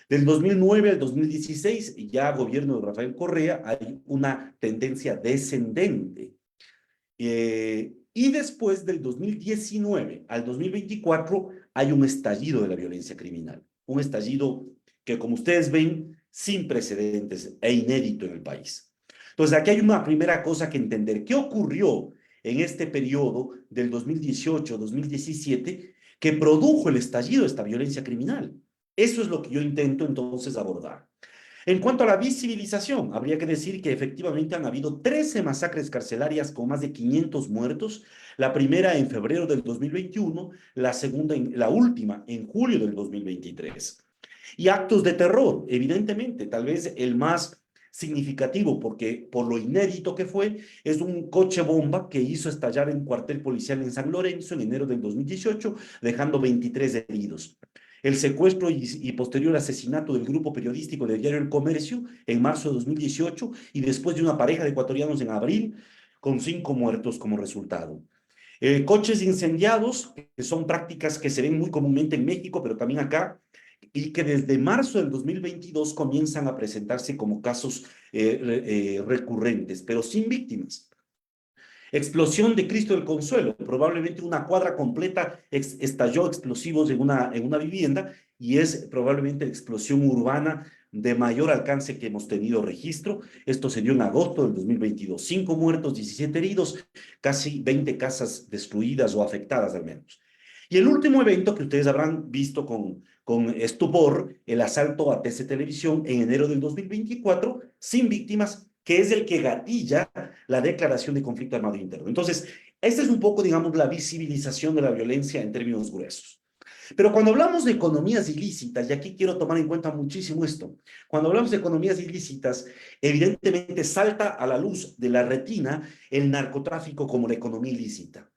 Del 2009 al 2016, ya gobierno de Rafael Correa, hay una tendencia descendente. Y después del 2019 al 2024 hay un estallido de la violencia criminal. Un estallido que, como ustedes ven, sin precedentes e inédito en el país. Entonces, aquí hay una primera cosa que entender. ¿Qué ocurrió en este periodo del 2018-2017 que produjo el estallido de esta violencia criminal? Eso es lo que yo intento entonces abordar. En cuanto a la visibilización, habría que decir que efectivamente han habido 13 masacres carcelarias con más de 500 muertos, la primera en febrero del 2021, la última en julio del 2023. Y actos de terror, evidentemente, tal vez el más significativo, porque por lo inédito que fue, es un coche bomba que hizo estallar en un cuartel policial en San Lorenzo en enero del 2018, dejando 23 heridos. El secuestro y posterior asesinato del grupo periodístico del diario El Comercio en marzo de 2018 y después de una pareja de ecuatorianos en abril, con 5 muertos como resultado. Coches incendiados, que son prácticas que se ven muy comúnmente en México, pero también acá, y que desde marzo del 2022 comienzan a presentarse como casos recurrentes, pero sin víctimas. Explosión de Cristo del Consuelo. Probablemente una cuadra completa estalló explosivos en una vivienda y es probablemente la explosión urbana de mayor alcance que hemos tenido registro. Esto se dio en agosto del 2022. 5 muertos, 17 heridos, casi 20 casas destruidas o afectadas al menos. Y el último evento que ustedes habrán visto con estupor, el asalto a TC Televisión en enero del 2024, sin víctimas, que es el que gatilla la declaración de conflicto armado interno. Entonces, esta es un poco, digamos, la visibilización de la violencia en términos gruesos. Pero cuando hablamos de economías ilícitas, y aquí quiero tomar en cuenta muchísimo esto, cuando hablamos de economías ilícitas, evidentemente salta a la luz de la retina el narcotráfico como la economía ilícita.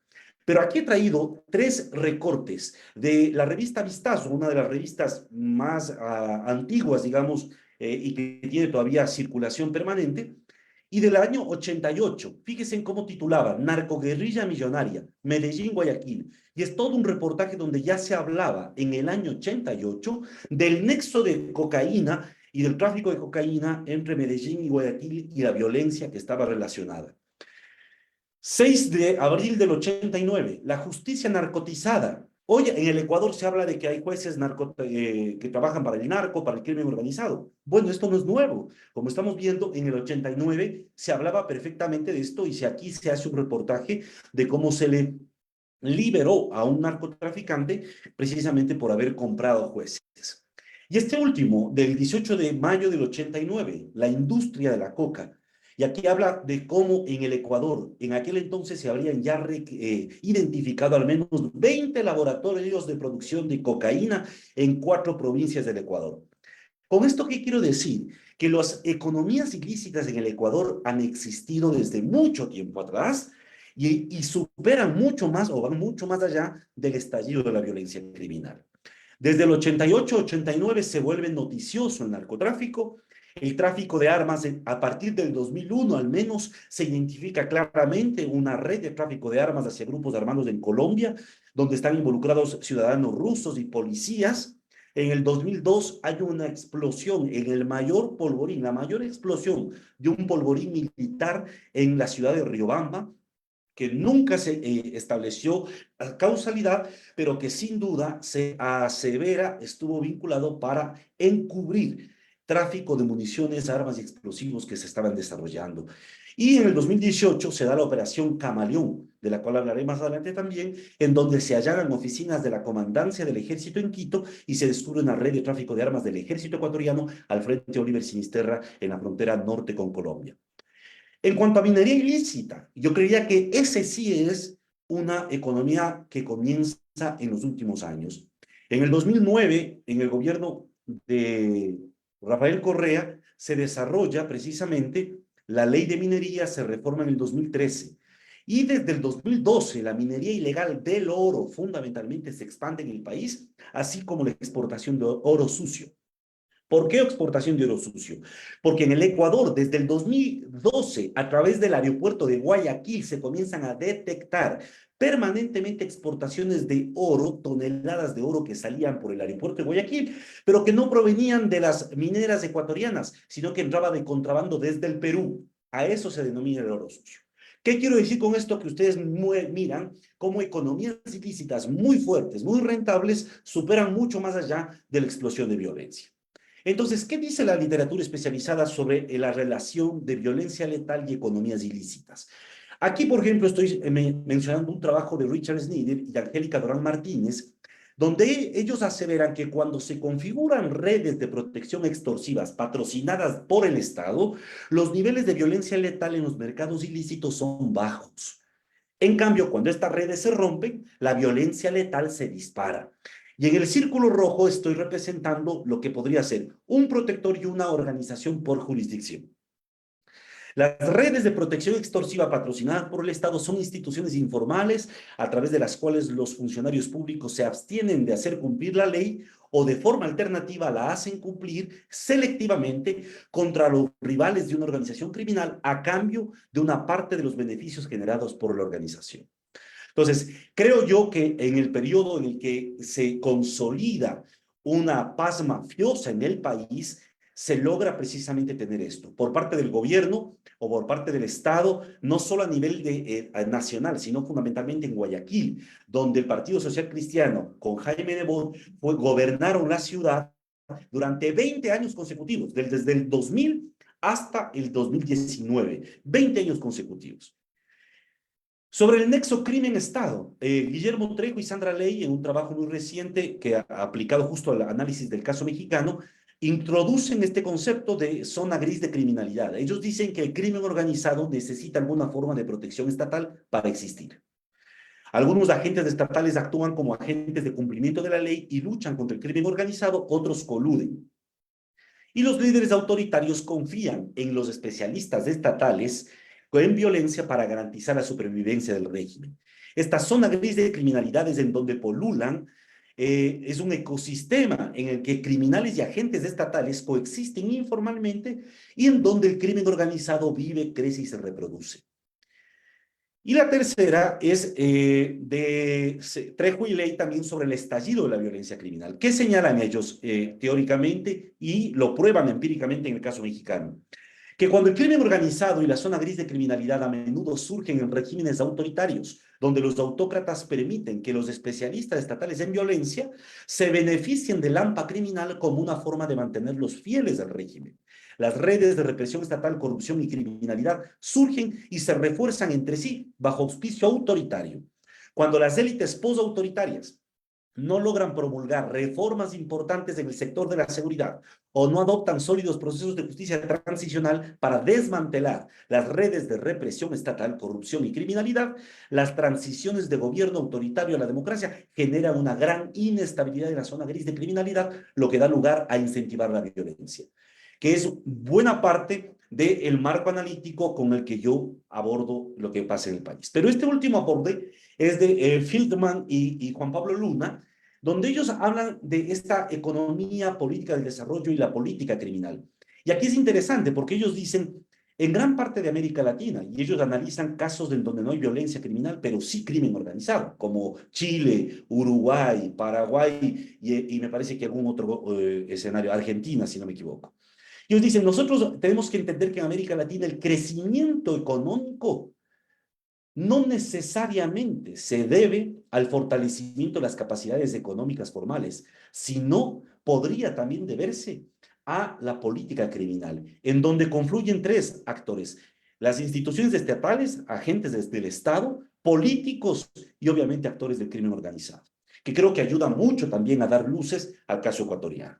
Pero aquí he traído 3 recortes de la revista Vistazo, una de las revistas más antiguas, digamos, y que tiene todavía circulación permanente, Y del año 88, fíjense en cómo titulaba, Narcoguerrilla Millonaria, Medellín, Guayaquil. Y es todo un reportaje donde ya se hablaba en el año 88 del nexo de cocaína y del tráfico de cocaína entre Medellín y Guayaquil y la violencia que estaba relacionada. 6 de abril del 89, la justicia narcotizada. Hoy en el Ecuador se habla de que hay jueces que trabajan para el narco, para el crimen organizado. Bueno, esto no es nuevo. Como estamos viendo, en el 89 se hablaba perfectamente de esto y aquí se hace un reportaje de cómo se le liberó a un narcotraficante precisamente por haber comprado jueces. Y este último, del 18 de mayo del 89, la industria de la coca. Y aquí habla de cómo en el Ecuador, en aquel entonces se habrían ya identificado al menos 20 laboratorios de producción de cocaína en 4 provincias del Ecuador. ¿Con esto qué quiero decir? Que las economías ilícitas en el Ecuador han existido desde mucho tiempo atrás y superan mucho más o van mucho más allá del estallido de la violencia criminal. Desde el 88-89 se vuelve noticioso el narcotráfico. El tráfico de armas, a partir del 2001 al menos, se identifica claramente una red de tráfico de armas hacia grupos armados en Colombia, donde están involucrados ciudadanos rusos y policías. En el 2002 hay una explosión en el mayor polvorín, la mayor explosión de un polvorín militar en la ciudad de Riobamba, que nunca se estableció causalidad, pero que sin duda se asevera estuvo vinculado para encubrir tráfico de municiones, armas y explosivos que se estaban desarrollando. Y en el 2018 se da la operación Camaleón, de la cual hablaré más adelante también, en donde se allanan oficinas de la Comandancia del Ejército en Quito y se descubre una red de tráfico de armas del Ejército ecuatoriano al frente de Oliver Sinisterra en la frontera norte con Colombia. En cuanto a minería ilícita, yo creía que ese sí es una economía que comienza en los últimos años. En el 2009, en el gobierno de Rafael Correa, se desarrolla precisamente la ley de minería, se reforma en el 2013. Y desde el 2012, la minería ilegal del oro fundamentalmente se expande en el país, así como la exportación de oro sucio. ¿Por qué exportación de oro sucio? Porque en el Ecuador, desde el 2012, a través del aeropuerto de Guayaquil, se comienzan a detectar permanentemente exportaciones de oro, toneladas de oro que salían por el aeropuerto de Guayaquil, pero que no provenían de las mineras ecuatorianas, sino que entraba de contrabando desde el Perú. A eso se denomina el oro sucio. ¿Qué quiero decir con esto? Que ustedes miran cómo economías ilícitas muy fuertes, muy rentables, superan mucho más allá de la explosión de violencia. Entonces, ¿qué dice la literatura especializada sobre la relación de violencia letal y economías ilícitas? Aquí, por ejemplo, estoy mencionando un trabajo de Richard Snyder y Angélica Durán Martínez, donde ellos aseveran que cuando se configuran redes de protección extorsivas patrocinadas por el Estado, los niveles de violencia letal en los mercados ilícitos son bajos. En cambio, cuando estas redes se rompen, la violencia letal se dispara. Y en el círculo rojo estoy representando lo que podría ser un protector y una organización por jurisdicción. Las redes de protección extorsiva patrocinadas por el Estado son instituciones informales a través de las cuales los funcionarios públicos se abstienen de hacer cumplir la ley o de forma alternativa la hacen cumplir selectivamente contra los rivales de una organización criminal a cambio de una parte de los beneficios generados por la organización. Entonces, creo yo que en el periodo en el que se consolida una paz mafiosa en el país, se logra precisamente tener esto, por parte del gobierno o por parte del Estado, no solo a nivel nacional, sino fundamentalmente en Guayaquil, donde el Partido Social Cristiano, con Jaime Nebot, gobernaron la ciudad durante 20 años consecutivos, desde el 2000 hasta el 2019, 20 años consecutivos. Sobre el nexo crimen-Estado, Guillermo Trejo y Sandra Ley, en un trabajo muy reciente que ha aplicado justo al análisis del caso mexicano, introducen este concepto de zona gris de criminalidad. Ellos dicen que el crimen organizado necesita alguna forma de protección estatal para existir. Algunos agentes estatales actúan como agentes de cumplimiento de la ley y luchan contra el crimen organizado, otros coluden. Y los líderes autoritarios confían en los especialistas estatales en violencia para garantizar la supervivencia del régimen. Esta zona gris de criminalidades en donde polulan es un ecosistema en el que criminales y agentes estatales coexisten informalmente y en donde el crimen organizado vive, crece y se reproduce. Y la tercera es Trejo y Ley también sobre el estallido de la violencia criminal. ¿Qué señalan ellos teóricamente y lo prueban empíricamente en el caso mexicano? Que cuando el crimen organizado y la zona gris de criminalidad a menudo surgen en regímenes autoritarios, donde los autócratas permiten que los especialistas estatales en violencia se beneficien del hampa criminal como una forma de mantenerlos fieles al régimen. Las redes de represión estatal, corrupción y criminalidad surgen y se refuerzan entre sí bajo auspicio autoritario. Cuando las élites posautoritarias no logran promulgar reformas importantes en el sector de la seguridad o no adoptan sólidos procesos de justicia transicional para desmantelar las redes de represión estatal, corrupción y criminalidad, las transiciones de gobierno autoritario a la democracia generan una gran inestabilidad en la zona gris de criminalidad, lo que da lugar a incentivar la violencia, que es buena parte del marco analítico con el que yo abordo lo que pasa en el país. Pero este último aporte es de Fieldman y Juan Pablo Luna, donde ellos hablan de esta economía política del desarrollo y la política criminal. Y aquí es interesante porque ellos dicen, en gran parte de América Latina, y ellos analizan casos en donde no hay violencia criminal, pero sí crimen organizado, como Chile, Uruguay, Paraguay y me parece que algún otro escenario, Argentina, si no me equivoco. Ellos dicen, nosotros tenemos que entender que en América Latina el crecimiento económico no necesariamente se debe al fortalecimiento de las capacidades económicas formales, sino podría también deberse a la política criminal, en donde confluyen tres actores: las instituciones estatales, agentes del Estado, políticos y obviamente actores del crimen organizado, que creo que ayuda mucho también a dar luces al caso ecuatoriano.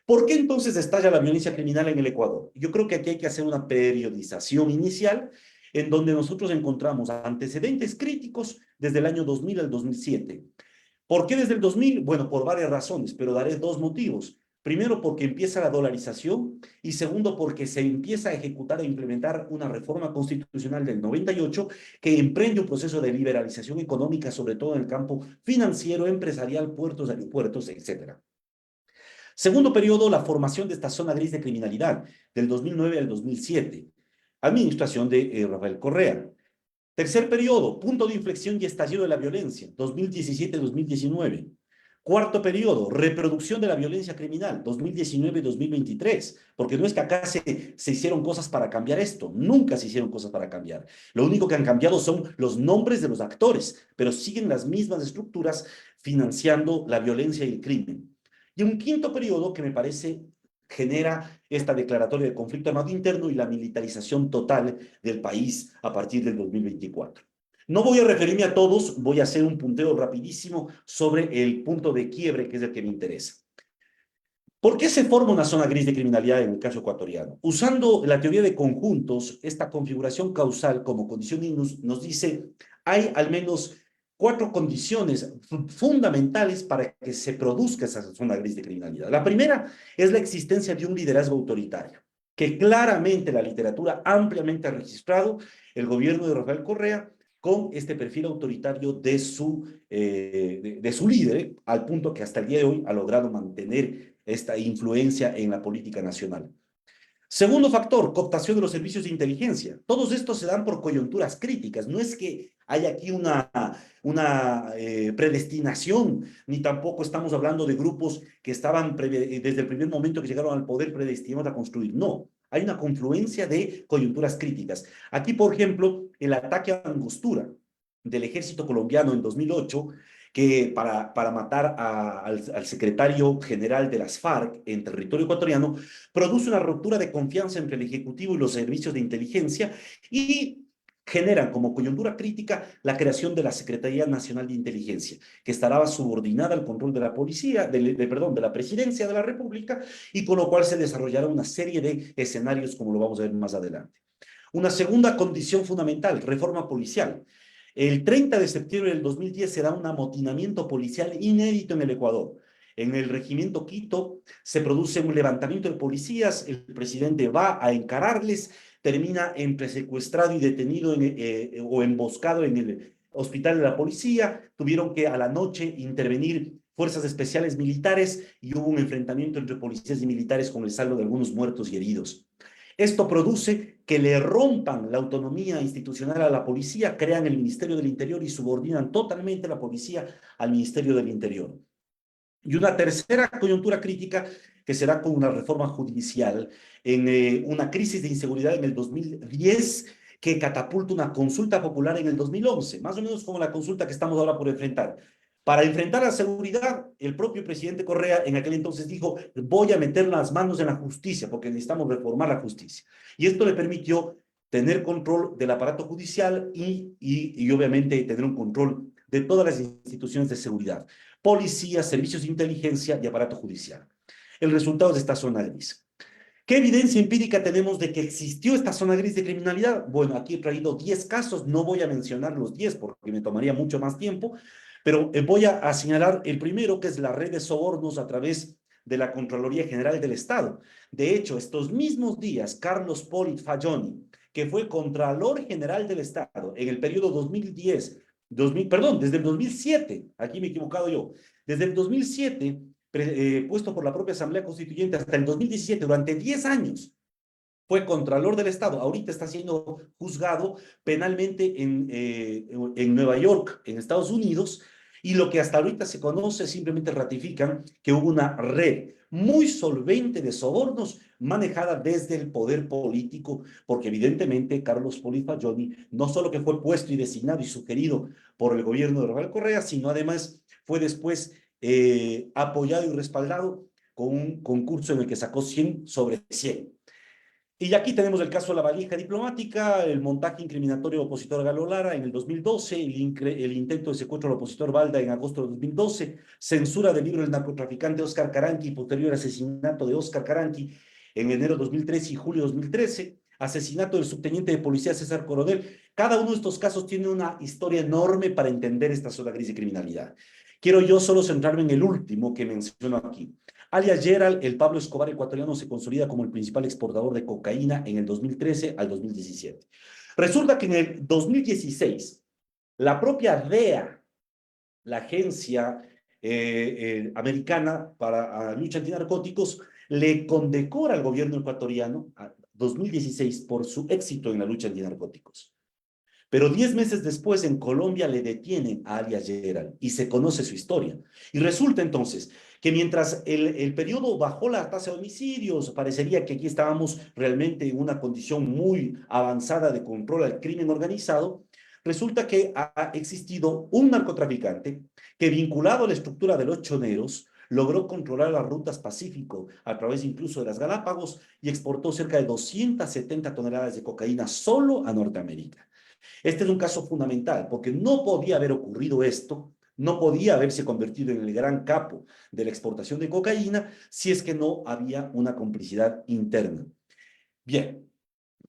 ¿Por qué entonces estalla la violencia criminal en el Ecuador? Yo creo que aquí hay que hacer una periodización inicial en donde nosotros encontramos antecedentes críticos desde el año 2000 al 2007. ¿Por qué desde el 2000? Bueno, por varias razones, pero daré dos motivos. Primero, porque empieza la dolarización y segundo, porque se empieza a ejecutar e implementar una reforma constitucional del 98 que emprende un proceso de liberalización económica, sobre todo en el campo financiero, empresarial, puertos, aeropuertos, etcétera. Segundo periodo, la formación de esta zona gris de criminalidad, del 2009 al 2007, administración de Rafael Correa. Tercer periodo, punto de inflexión y estallido de la violencia, 2017-2019. Cuarto periodo, reproducción de la violencia criminal, 2019-2023, porque no es que acá se hicieron cosas para cambiar esto, nunca se hicieron cosas para cambiar. Lo único que han cambiado son los nombres de los actores, pero siguen las mismas estructuras financiando la violencia y el crimen. Y un quinto periodo que me parece genera esta declaratoria de conflicto armado interno y la militarización total del país a partir del 2024. No voy a referirme a todos, voy a hacer un punteo rapidísimo sobre el punto de quiebre, que es el que me interesa. ¿Por qué se forma una zona gris de criminalidad en el caso ecuatoriano? Usando la teoría de conjuntos, esta configuración causal como condición nos dice, hay al menos 4 condiciones fundamentales para que se produzca esa zona gris de criminalidad. La primera es la existencia de un liderazgo autoritario, que claramente la literatura ampliamente ha registrado el gobierno de Rafael Correa con este perfil autoritario de su líder, al punto que hasta el día de hoy ha logrado mantener esta influencia en la política nacional. Segundo factor, cooptación de los servicios de inteligencia. Todos estos se dan por coyunturas críticas. No es que haya aquí una predestinación, ni tampoco estamos hablando de grupos que estaban desde el primer momento que llegaron al poder predestinados a construir. No, hay una confluencia de coyunturas críticas. Aquí, por ejemplo, el ataque a Angostura del ejército colombiano en 2008, que para matar al secretario general de las FARC en territorio ecuatoriano, produce una ruptura de confianza entre el Ejecutivo y los servicios de inteligencia y generan como coyuntura crítica la creación de la Secretaría Nacional de Inteligencia, que estará subordinada al control de la policía, de la Presidencia de la República, y con lo cual se desarrollará una serie de escenarios como lo vamos a ver más adelante. Una segunda condición fundamental, reforma policial. El 30 de septiembre del 2010 se da un amotinamiento policial inédito en el Ecuador. En el regimiento Quito se produce un levantamiento de policías, el presidente va a encararles, termina entre secuestrado y detenido o emboscado en el hospital de la policía, tuvieron que a la noche intervenir fuerzas especiales militares y hubo un enfrentamiento entre policías y militares con el saldo de algunos muertos y heridos. Esto produce que le rompan la autonomía institucional a la policía, crean el Ministerio del Interior y subordinan totalmente la policía al Ministerio del Interior. Y una tercera coyuntura crítica que se da con una reforma judicial en una crisis de inseguridad en el 2010 que catapulta una consulta popular en el 2011, más o menos como la consulta que estamos ahora por enfrentar. Para enfrentar la seguridad, el propio presidente Correa en aquel entonces dijo, voy a meter las manos en la justicia porque necesitamos reformar la justicia. Y esto le permitió tener control del aparato judicial y obviamente tener un control de todas las instituciones de seguridad, policía, servicios de inteligencia y aparato judicial. El resultado es esta zona gris. ¿Qué evidencia empírica tenemos de que existió esta zona gris de criminalidad? Bueno, aquí he traído 10 casos, no voy a mencionar los 10 porque me tomaría mucho más tiempo, pero voy a señalar el primero, que es la red de sobornos a través de la Contraloría General del Estado. De hecho, estos mismos días, Carlos Polit Fajoni, que fue Contralor General del Estado en el periodo 2010, desde el 2007, aquí me he equivocado yo, desde el 2007, puesto por la propia Asamblea Constituyente hasta el 2017, durante 10 años, fue Contralor del Estado. Ahorita está siendo juzgado penalmente en Nueva York, en Estados Unidos, y lo que hasta ahorita se conoce simplemente ratifican que hubo una red muy solvente de sobornos manejada desde el poder político, porque evidentemente Carlos Polit Fajoni no solo que fue puesto y designado y sugerido por el gobierno de Rafael Correa, sino además fue después apoyado y respaldado con un concurso en el que sacó 100 sobre 100. Y aquí tenemos el caso de la valija diplomática, el montaje incriminatorio del opositor Galo Lara en el 2012, el intento de secuestro del opositor Balda en agosto de 2012, censura del libro del narcotraficante Oscar Caranqui, posterior asesinato de Oscar Caranqui en enero de 2013 y julio de 2013, asesinato del subteniente de policía César Coronel. Cada uno de estos casos tiene una historia enorme para entender esta zona gris de criminalidad. Quiero yo solo centrarme en el último que menciono aquí. Alias Gerald, el Pablo Escobar ecuatoriano, se consolida como el principal exportador de cocaína en el 2013 al 2017. Resulta que en el 2016, la propia DEA, la agencia americana para lucha antinarcóticos, le condecora al gobierno ecuatoriano a 2016 por su éxito en la lucha antinarcóticos. Pero 10 meses después en Colombia le detienen a alias Gerald y se conoce su historia. Y resulta entonces que mientras el periodo bajó la tasa de homicidios, parecería que aquí estábamos realmente en una condición muy avanzada de control al crimen organizado, resulta que ha existido un narcotraficante que, vinculado a la estructura de los choneros, logró controlar las rutas Pacífico a través incluso de las Galápagos y exportó cerca de 270 toneladas de cocaína solo a Norteamérica. Este es un caso fundamental porque no podía haber ocurrido esto, no podía haberse convertido en el gran capo de la exportación de cocaína si es que no había una complicidad interna. Bien,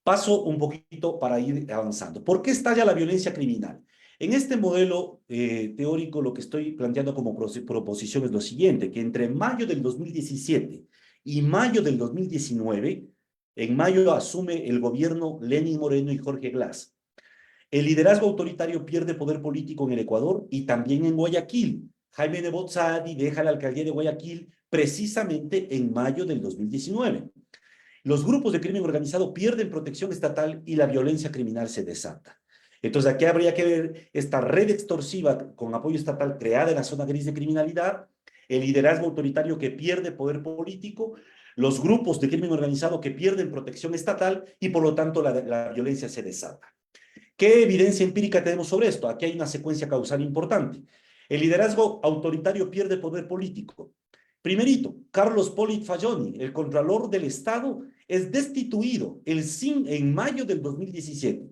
paso un poquito para ir avanzando. ¿Por qué estalla la violencia criminal? En este modelo teórico lo que estoy planteando como proposición es lo siguiente, que entre mayo del 2017 y mayo del 2019, en mayo asume el gobierno Lenín Moreno y Jorge Glass. El liderazgo autoritario pierde poder político en el Ecuador y también en Guayaquil. Jaime Nebot Saadi deja la alcaldía de Guayaquil precisamente en mayo del 2019. Los grupos de crimen organizado pierden protección estatal y la violencia criminal se desata. Entonces aquí habría que ver esta red extorsiva con apoyo estatal creada en la zona gris de criminalidad, el liderazgo autoritario que pierde poder político, los grupos de crimen organizado que pierden protección estatal y por lo tanto la violencia se desata. ¿Qué evidencia empírica tenemos sobre esto? Aquí hay una secuencia causal importante. El liderazgo autoritario pierde poder político. Primerito, Carlos Polit Fajoni, el Contralor del Estado, es destituido en mayo del 2017.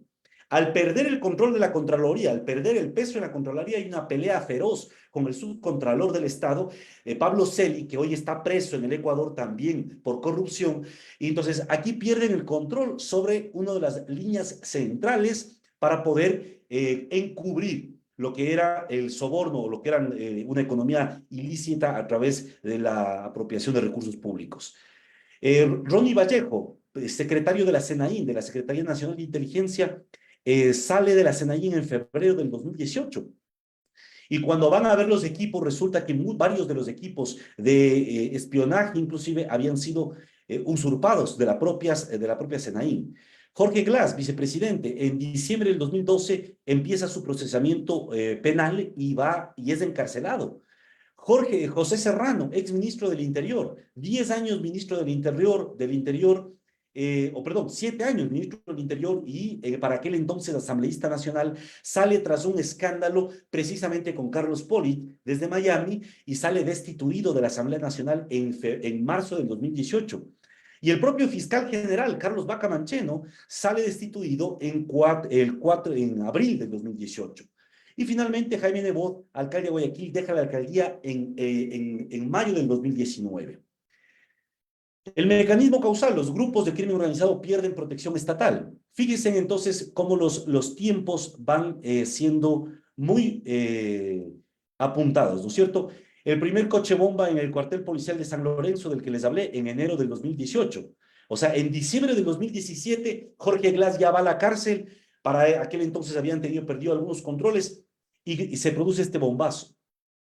Al perder el control de la Contraloría, al perder el peso en la Contraloría, hay una pelea feroz con el subcontralor del Estado, Pablo Celi, que hoy está preso en el Ecuador también por corrupción. Y entonces aquí pierden el control sobre una de las líneas centrales para poder encubrir lo que era el soborno o lo que era una economía ilícita a través de la apropiación de recursos públicos. Ronnie Vallejo, secretario de la SENAIN, de la Secretaría Nacional de Inteligencia, sale de la SENAIN en febrero del 2018. Y cuando van a ver los equipos, resulta que varios de los equipos de espionaje inclusive habían sido usurpados de la propia Senaín. Jorge Glass, vicepresidente, en diciembre del 2012 empieza su procesamiento penal y es encarcelado. José Serrano, ex ministro del Interior, 10 años ministro del Interior, 7 años ministro del Interior y para aquel entonces asambleísta nacional, sale tras un escándalo precisamente con Carlos Polit desde Miami y sale destituido de la Asamblea Nacional en marzo del 2018. Y el propio fiscal general, Carlos Vaca Mancheno, sale destituido en abril del 2018. Y finalmente Jaime Nebot, alcalde de Guayaquil, deja la alcaldía en mayo del 2019. El mecanismo causal, los grupos de crimen organizado pierden protección estatal. Fíjense entonces cómo los tiempos van siendo muy apuntados, ¿no es cierto? El primer coche bomba en el cuartel policial de San Lorenzo, del que les hablé, en enero del 2018. O sea, en diciembre del 2017, Jorge Glass ya va a la cárcel. Para aquel entonces habían perdido algunos controles y se produce este bombazo.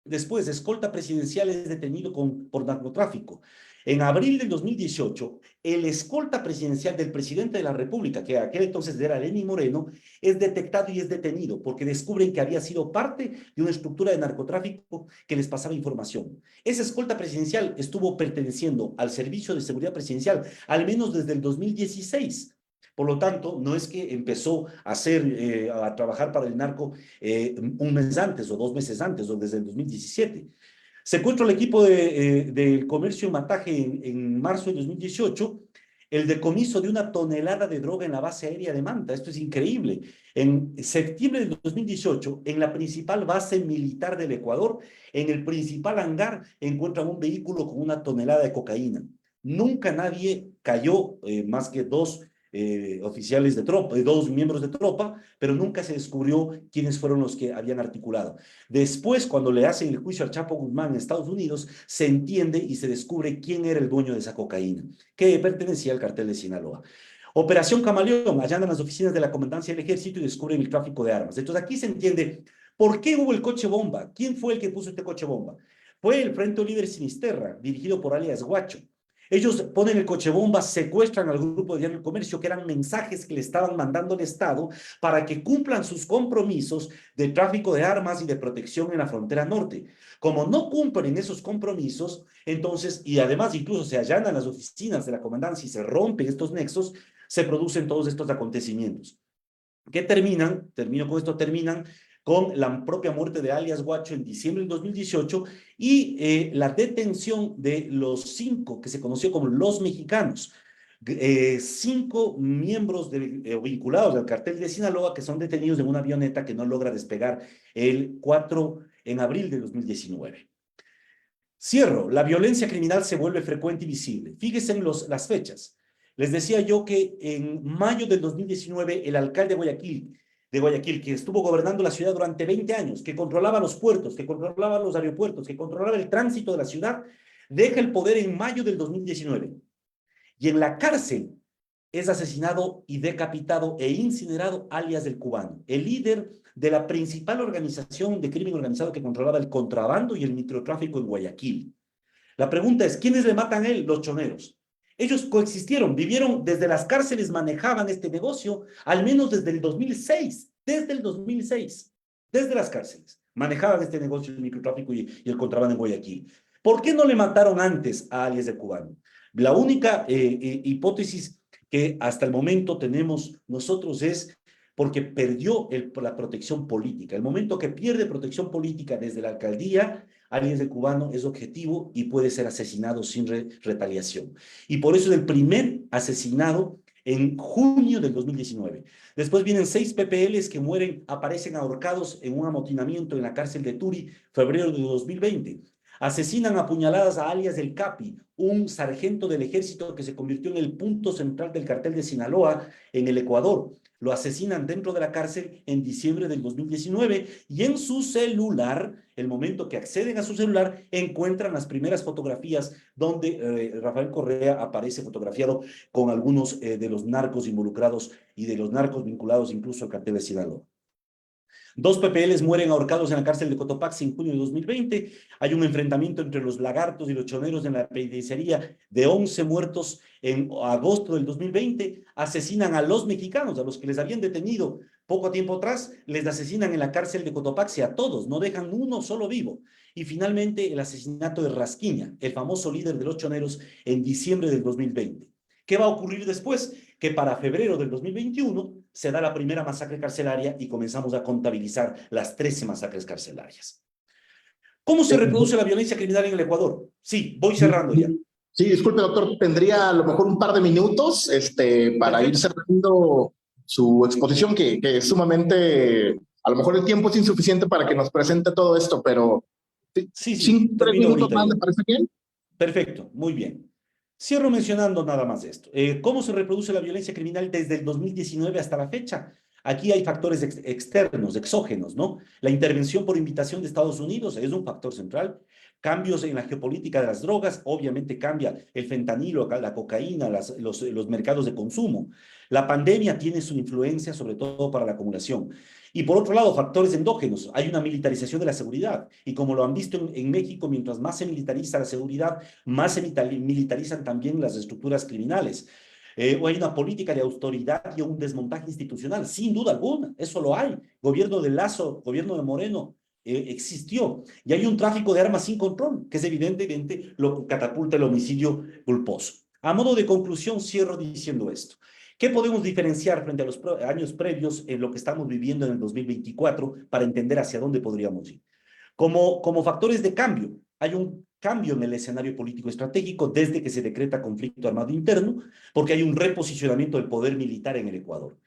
Después, escolta presidencial es detenido por narcotráfico. En abril del 2018, el escolta presidencial del presidente de la República, que aquel entonces era Lenín Moreno, es detectado y es detenido porque descubren que había sido parte de una estructura de narcotráfico que les pasaba información. Esa escolta presidencial estuvo perteneciendo al Servicio de Seguridad Presidencial, al menos desde el 2016. Por lo tanto, no es que empezó a trabajar para el narco un mes antes o 2 meses antes o desde el 2017. Secuestro al equipo del comercio Mataje en marzo de 2018, el decomiso de 1 tonelada de droga en la base aérea de Manta. Esto es increíble. En septiembre de 2018, en la principal base militar del Ecuador, en el principal hangar, encuentran un vehículo con 1 tonelada de cocaína. Nunca nadie cayó, más que 2 oficiales de tropa, 2 miembros de tropa, pero nunca se descubrió quiénes fueron los que habían articulado. Después, cuando le hacen el juicio al Chapo Guzmán en Estados Unidos, se entiende y se descubre quién era el dueño de esa cocaína, que pertenecía al cartel de Sinaloa. Operación Camaleón, allanan las oficinas de la Comandancia del Ejército y descubren el tráfico de armas. Entonces aquí se entiende por qué hubo el coche bomba. ¿Quién fue el que puso este coche bomba? Fue el Frente Oliver Sinisterra, dirigido por alias Guacho. Ellos ponen el coche bomba, secuestran al grupo de Diario El Comercio, que eran mensajes que le estaban mandando al Estado para que cumplan sus compromisos de tráfico de armas y de protección en la frontera norte. Como no cumplen esos compromisos, entonces, y además incluso se allanan las oficinas de la comandancia y se rompen estos nexos, se producen todos estos acontecimientos. Que terminan con la propia muerte de alias Guacho en diciembre del 2018 y la detención de los 5 que se conoció como los mexicanos. 5 miembros vinculados al cartel de Sinaloa que son detenidos en una avioneta que no logra despegar en abril de 2019. Cierro. La violencia criminal se vuelve frecuente y visible. Fíjense en las fechas. Les decía yo que en mayo del 2019 el alcalde de Guayaquil, que estuvo gobernando la ciudad durante 20 años, que controlaba los puertos, que controlaba los aeropuertos, que controlaba el tránsito de la ciudad, deja el poder en mayo del 2019. Y en la cárcel es asesinado y decapitado e incinerado alias del Cubano, el líder de la principal organización de crimen organizado que controlaba el contrabando y el microtráfico en Guayaquil. La pregunta es, ¿quiénes le matan a él? Los choneros. Ellos coexistieron, vivieron desde las cárceles, manejaban este negocio, al menos desde el 2006, desde las cárceles, manejaban este negocio del microtráfico y el contrabando en Guayaquil. ¿Por qué no le mataron antes a alias del Cubano? La única hipótesis que hasta el momento tenemos nosotros es porque perdió la protección política. El momento que pierde protección política desde la alcaldía, alias del Cubano es objetivo y puede ser asesinado sin retaliación. Y por eso es el primer asesinado en junio del 2019. Después vienen 6 PPLs que aparecen ahorcados en un amotinamiento en la cárcel de Turi, febrero de 2020. Asesinan a puñaladas a alias del Capi, un sargento del ejército que se convirtió en el punto central del cartel de Sinaloa en el Ecuador. Lo asesinan dentro de la cárcel en diciembre del 2019 y en su celular, el momento que acceden a su celular, encuentran las primeras fotografías donde Rafael Correa aparece fotografiado con algunos de los narcos involucrados y de los narcos vinculados incluso al cartel de Sinaloa. Dos PPLs mueren ahorcados en la cárcel de Cotopaxi en junio de 2020. Hay un enfrentamiento entre los lagartos y los choneros en la penitenciaría de 11 muertos en agosto del 2020. Asesinan a los mexicanos, a los que les habían detenido poco tiempo atrás, les asesinan en la cárcel de Cotopaxi a todos, no dejan uno solo vivo. Y finalmente el asesinato de Rasquiña, el famoso líder de los choneros, en diciembre del 2020. ¿Qué va a ocurrir después? Que para febrero del 2021 se da la primera masacre carcelaria y comenzamos a contabilizar las 13 masacres carcelarias. ¿Cómo se reproduce la violencia criminal en el Ecuador? Sí, voy cerrando ya. Sí, disculpe, doctor, tendría a lo mejor un par de minutos para ir cerrando su exposición, que es sumamente, a lo mejor el tiempo es insuficiente para que nos presente todo esto, pero Sí, 3 termino minutos ahorita más, ya. ¿le parece bien? Perfecto, muy bien. Cierro mencionando nada más esto. ¿Cómo se reproduce la violencia criminal desde el 2019 hasta la fecha? Aquí hay factores externos, exógenos, ¿no? La intervención por invitación de Estados Unidos es un factor central. Cambios en la geopolítica de las drogas, obviamente cambia el fentanilo, la cocaína, los mercados de consumo. La pandemia tiene su influencia, sobre todo para la acumulación. Y por otro lado, factores endógenos. Hay una militarización de la seguridad. Y como lo han visto en México, mientras más se militariza la seguridad, más se militarizan también las estructuras criminales. O hay una política de autoridad y un desmontaje institucional, sin duda alguna, eso lo hay. Gobierno de Lazo, gobierno de Moreno, existió. Y hay un tráfico de armas sin control, que es evidentemente lo que catapulta el homicidio culposo. A modo de conclusión, cierro diciendo esto. ¿Qué podemos diferenciar frente a los años previos en lo que estamos viviendo en el 2024 para entender hacia dónde podríamos ir? Como factores de cambio, hay un cambio en el escenario político estratégico desde que se decreta conflicto armado interno, porque hay un reposicionamiento del poder militar en el Ecuador.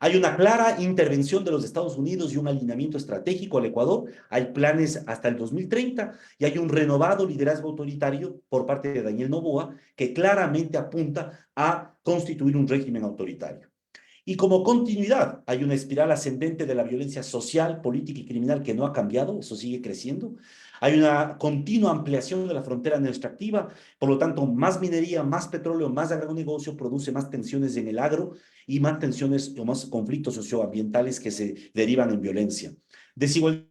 Hay una clara intervención de los Estados Unidos y un alineamiento estratégico al Ecuador. Hay planes hasta el 2030 y hay un renovado liderazgo autoritario por parte de Daniel Noboa que claramente apunta a constituir un régimen autoritario. Y como continuidad, hay una espiral ascendente de la violencia social, política y criminal que no ha cambiado, eso sigue creciendo. Hay una continua ampliación de la frontera no extractiva, por lo tanto, más minería, más petróleo, más agronegocio produce más tensiones en el agro y más tensiones o más conflictos socioambientales que se derivan en violencia. Desigualdad.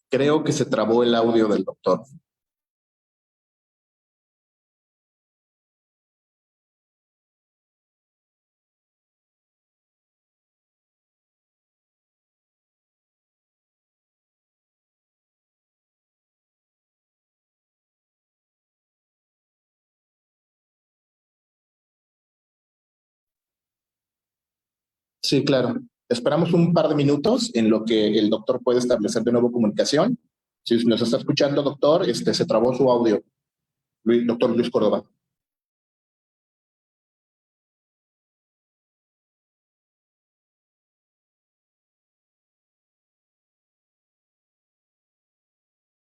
Creo que se trabó el audio del doctor. Sí, claro. Esperamos un par de minutos en lo que el doctor puede establecer de nuevo comunicación. Si nos está escuchando, doctor, se trabó su audio. Doctor Luis Córdoba.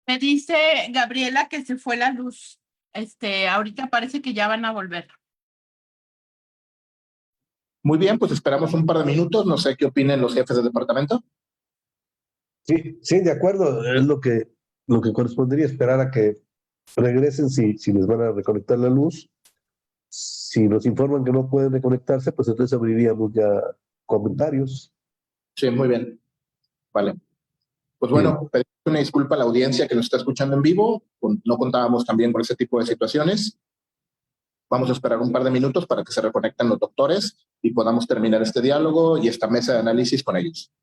Me dice Gabriela que se fue la luz. Ahorita parece que ya van a volver. Muy bien, pues esperamos un par de minutos. No sé qué opinen los jefes del departamento. Sí, sí, de acuerdo. Es lo que correspondería esperar a que regresen si les van a reconectar la luz. Si nos informan que no pueden reconectarse, pues entonces abriríamos ya comentarios. Sí, muy bien. Vale. Pues Bien. bueno, pedimos una disculpa a la audiencia que nos está escuchando en vivo. No contábamos también con ese tipo de situaciones. Vamos a esperar un par de minutos para que se reconecten los doctores y podamos terminar este diálogo y esta mesa de análisis con ellos.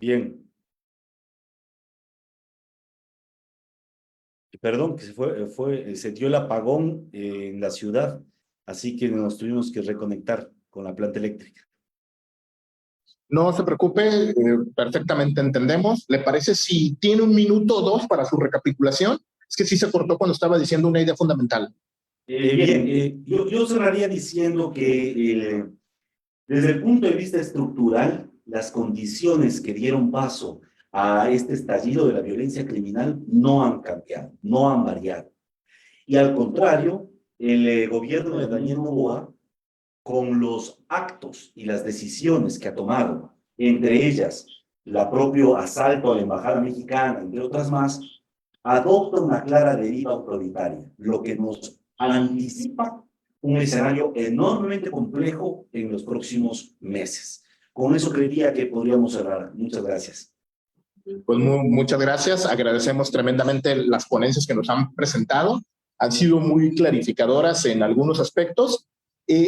Bien. Perdón, que se dio el apagón en la ciudad, así que nos tuvimos que reconectar con la planta eléctrica. No se preocupe, perfectamente entendemos. ¿Le parece si tiene un minuto o dos para su recapitulación? Es que sí se cortó cuando estaba diciendo una idea fundamental. Yo cerraría diciendo que desde el punto de vista estructural, las condiciones que dieron paso a este estallido de la violencia criminal no han cambiado, no han variado. Y al contrario, el gobierno de Daniel Noboa, con los actos y las decisiones que ha tomado, entre ellas el propio asalto a la embajada mexicana, entre otras más, adopta una clara deriva autoritaria, lo que nos anticipa un escenario enormemente complejo en los próximos meses. Con eso creería que podríamos cerrar. Muchas gracias. Pues muchas gracias. Agradecemos tremendamente las ponencias que nos han presentado. Han sido muy clarificadoras en algunos aspectos.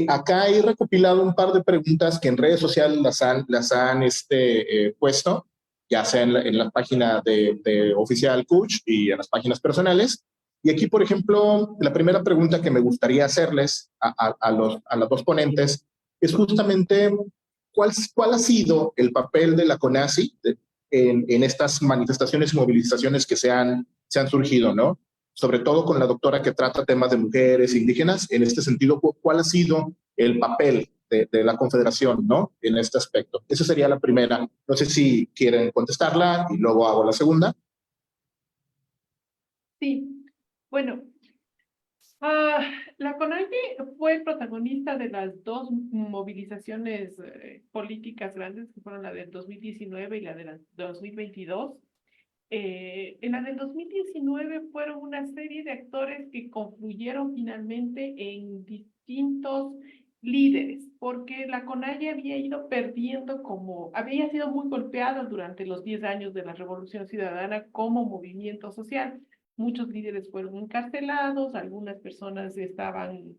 Acá he recopilado un par de preguntas que en redes sociales las han puesto, ya sea en la página de Oficial Coach y en las páginas personales. Y aquí, por ejemplo, la primera pregunta que me gustaría hacerles a las dos ponentes es justamente ¿cuál ha sido el papel de la CONACYT en estas manifestaciones y movilizaciones que se han surgido, ¿no? Sobre todo con la doctora que trata temas de mujeres indígenas. En este sentido, ¿cuál ha sido el papel de la Confederación, ¿no? En este aspecto. Esa sería la primera. No sé si quieren contestarla y luego hago la segunda. Sí, bueno, la CONAIE fue protagonista de las dos movilizaciones políticas grandes, que fueron la del 2019 y la de la 2022. En la del 2019 fueron una serie de actores que confluyeron finalmente en distintos líderes, porque la CONAIE había ido perdiendo había sido muy golpeada durante los 10 años de la Revolución Ciudadana como movimiento social. Muchos líderes fueron encarcelados, algunas personas estaban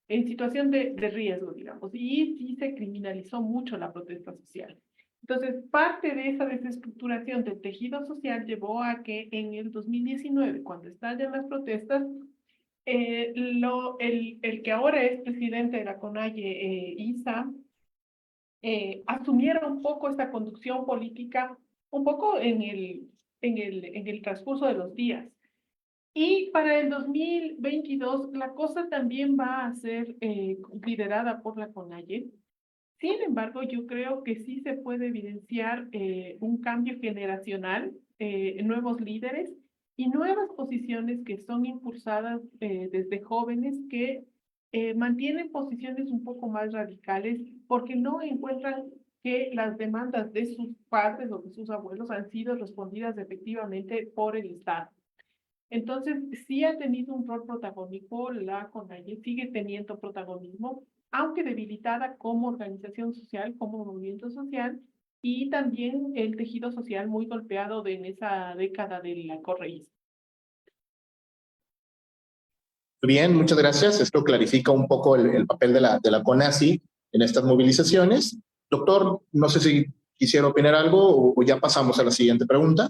en situación de riesgo, digamos, y sí se criminalizó mucho la protesta social. Entonces, parte de esa desestructuración del tejido social llevó a que en el 2019, cuando estallan las protestas, el que ahora es presidente de la CONAIE, Isa, asumiera un poco esta conducción política, un poco en el transcurso de los días. Y para el 2022, la cosa también va a ser liderada por la CONAIE. Sin embargo, yo creo que sí se puede evidenciar un cambio generacional, nuevos líderes y nuevas posiciones que son impulsadas desde jóvenes que mantienen posiciones un poco más radicales porque no encuentran que las demandas de sus padres o de sus abuelos han sido respondidas efectivamente por el Estado. Entonces, sí ha tenido un rol protagónico, la CONAIE sigue teniendo protagonismo, aunque debilitada como organización social, como movimiento social, y también el tejido social muy golpeado en esa década del correísmo. Bien, muchas gracias. Esto clarifica un poco el papel de la CONACYT en estas movilizaciones. Doctor, no sé si quisiera opinar algo o ya pasamos a la siguiente pregunta.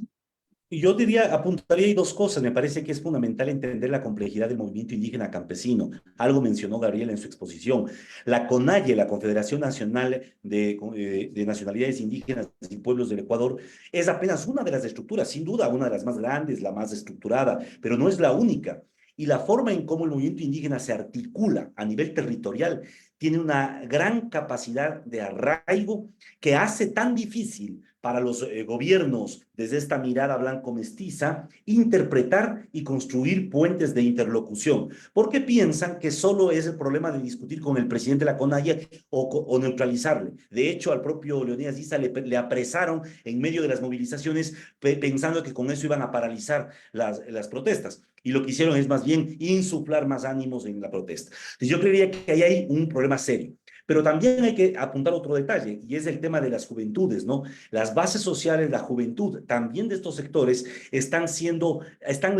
Yo apuntaría ahí dos cosas. Me parece que es fundamental entender la complejidad del movimiento indígena campesino. Algo mencionó Gabriela en su exposición. La CONAIE, la Confederación Nacional de Nacionalidades Indígenas y Pueblos del Ecuador, es apenas una de las estructuras, sin duda una de las más grandes, la más estructurada, pero no es la única. Y la forma en cómo el movimiento indígena se articula a nivel territorial tiene una gran capacidad de arraigo que hace tan difícil para los gobiernos, desde esta mirada blanco-mestiza, interpretar y construir puentes de interlocución, porque piensan que solo es el problema de discutir con el presidente de la CONAIE o neutralizarle. De hecho, al propio Leonidas Issa le apresaron en medio de las movilizaciones pensando que con eso iban a paralizar las protestas. Y lo que hicieron es más bien insuflar más ánimos en la protesta. Entonces yo creería que ahí hay un problema serio. Pero también hay que apuntar otro detalle, y es el tema de las juventudes, ¿no? Las bases sociales, la juventud, también de estos sectores, están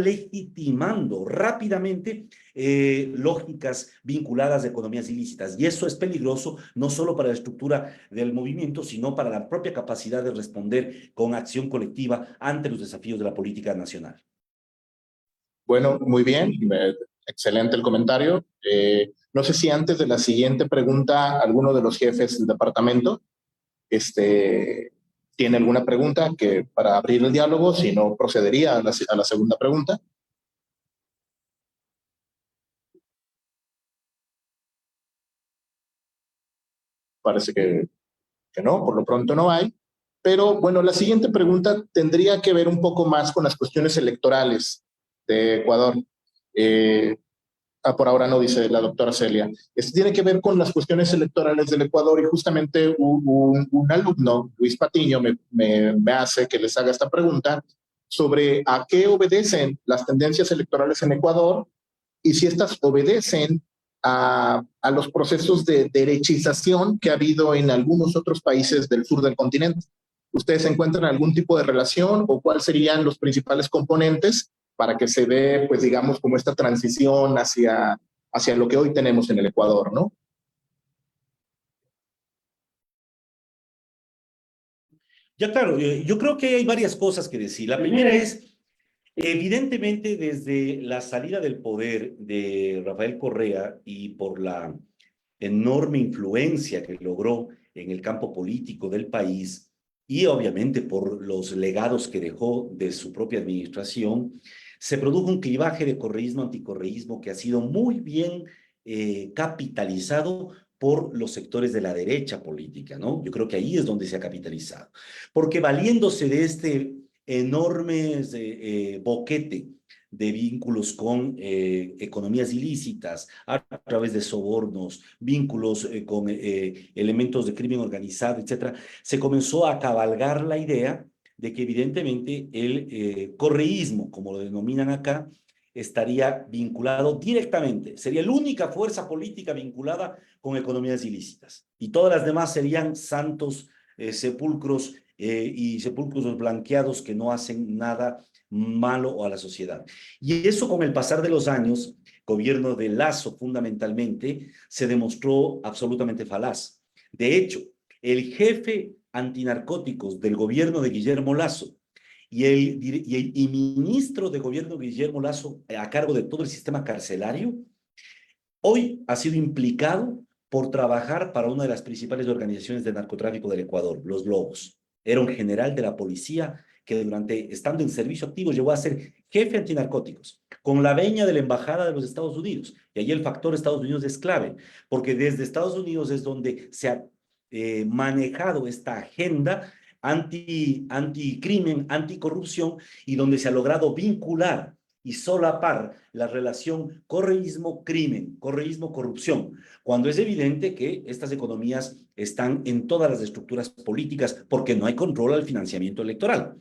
legitimando rápidamente lógicas vinculadas a economías ilícitas. Y eso es peligroso, no solo para la estructura del movimiento, sino para la propia capacidad de responder con acción colectiva ante los desafíos de la política nacional. Bueno, muy bien, excelente el comentario. No sé si antes de la siguiente pregunta, alguno de los jefes del departamento tiene alguna pregunta que para abrir el diálogo, si no procedería a la segunda pregunta. Parece que no, por lo pronto no hay. Pero bueno, la siguiente pregunta tendría que ver un poco más con las cuestiones electorales de Ecuador. Por ahora no, dice la doctora Celia. Esto tiene que ver con las cuestiones electorales del Ecuador y justamente un alumno, Luis Patiño, me hace que les haga esta pregunta sobre a qué obedecen las tendencias electorales en Ecuador y si estas obedecen a los procesos de derechización que ha habido en algunos otros países del sur del continente. ¿Ustedes encuentran algún tipo de relación o cuáles serían los principales componentes para que se dé, pues digamos, como esta transición hacia lo que hoy tenemos en el Ecuador, ¿no? Ya, claro, yo creo que hay varias cosas que decir. La primera es, evidentemente, desde la salida del poder de Rafael Correa y por la enorme influencia que logró en el campo político del país y obviamente por los legados que dejó de su propia administración, se produjo un clivaje de correísmo-anticorreísmo que ha sido muy bien capitalizado por los sectores de la derecha política, ¿no? Yo creo que ahí es donde se ha capitalizado. Porque valiéndose de este enorme boquete de vínculos con economías ilícitas a través de sobornos, vínculos con elementos de crimen organizado, etcétera, se comenzó a cabalgar la idea de que evidentemente el correísmo, como lo denominan acá, estaría vinculado directamente, sería la única fuerza política vinculada con economías ilícitas. Y todas las demás serían santos sepulcros y sepulcros blanqueados que no hacen nada malo a la sociedad. Y eso con el pasar de los años, gobierno de Lazo fundamentalmente, se demostró absolutamente falaz. De hecho, el jefe antinarcóticos del gobierno de Guillermo Lazo y ministro de gobierno de Guillermo Lazo a cargo de todo el sistema carcelario, hoy ha sido implicado por trabajar para una de las principales organizaciones de narcotráfico del Ecuador, los Lobos. Era un general de la policía que estando en servicio activo llegó a ser jefe antinarcóticos, con la veña de la embajada de los Estados Unidos. Y ahí el factor Estados Unidos es clave, porque desde Estados Unidos es donde se ha manejado esta agenda anticrimen, anticorrupción, y donde se ha logrado vincular y solapar la relación correísmo-crimen, correísmo-corrupción, cuando es evidente que estas economías están en todas las estructuras políticas porque no hay control al financiamiento electoral.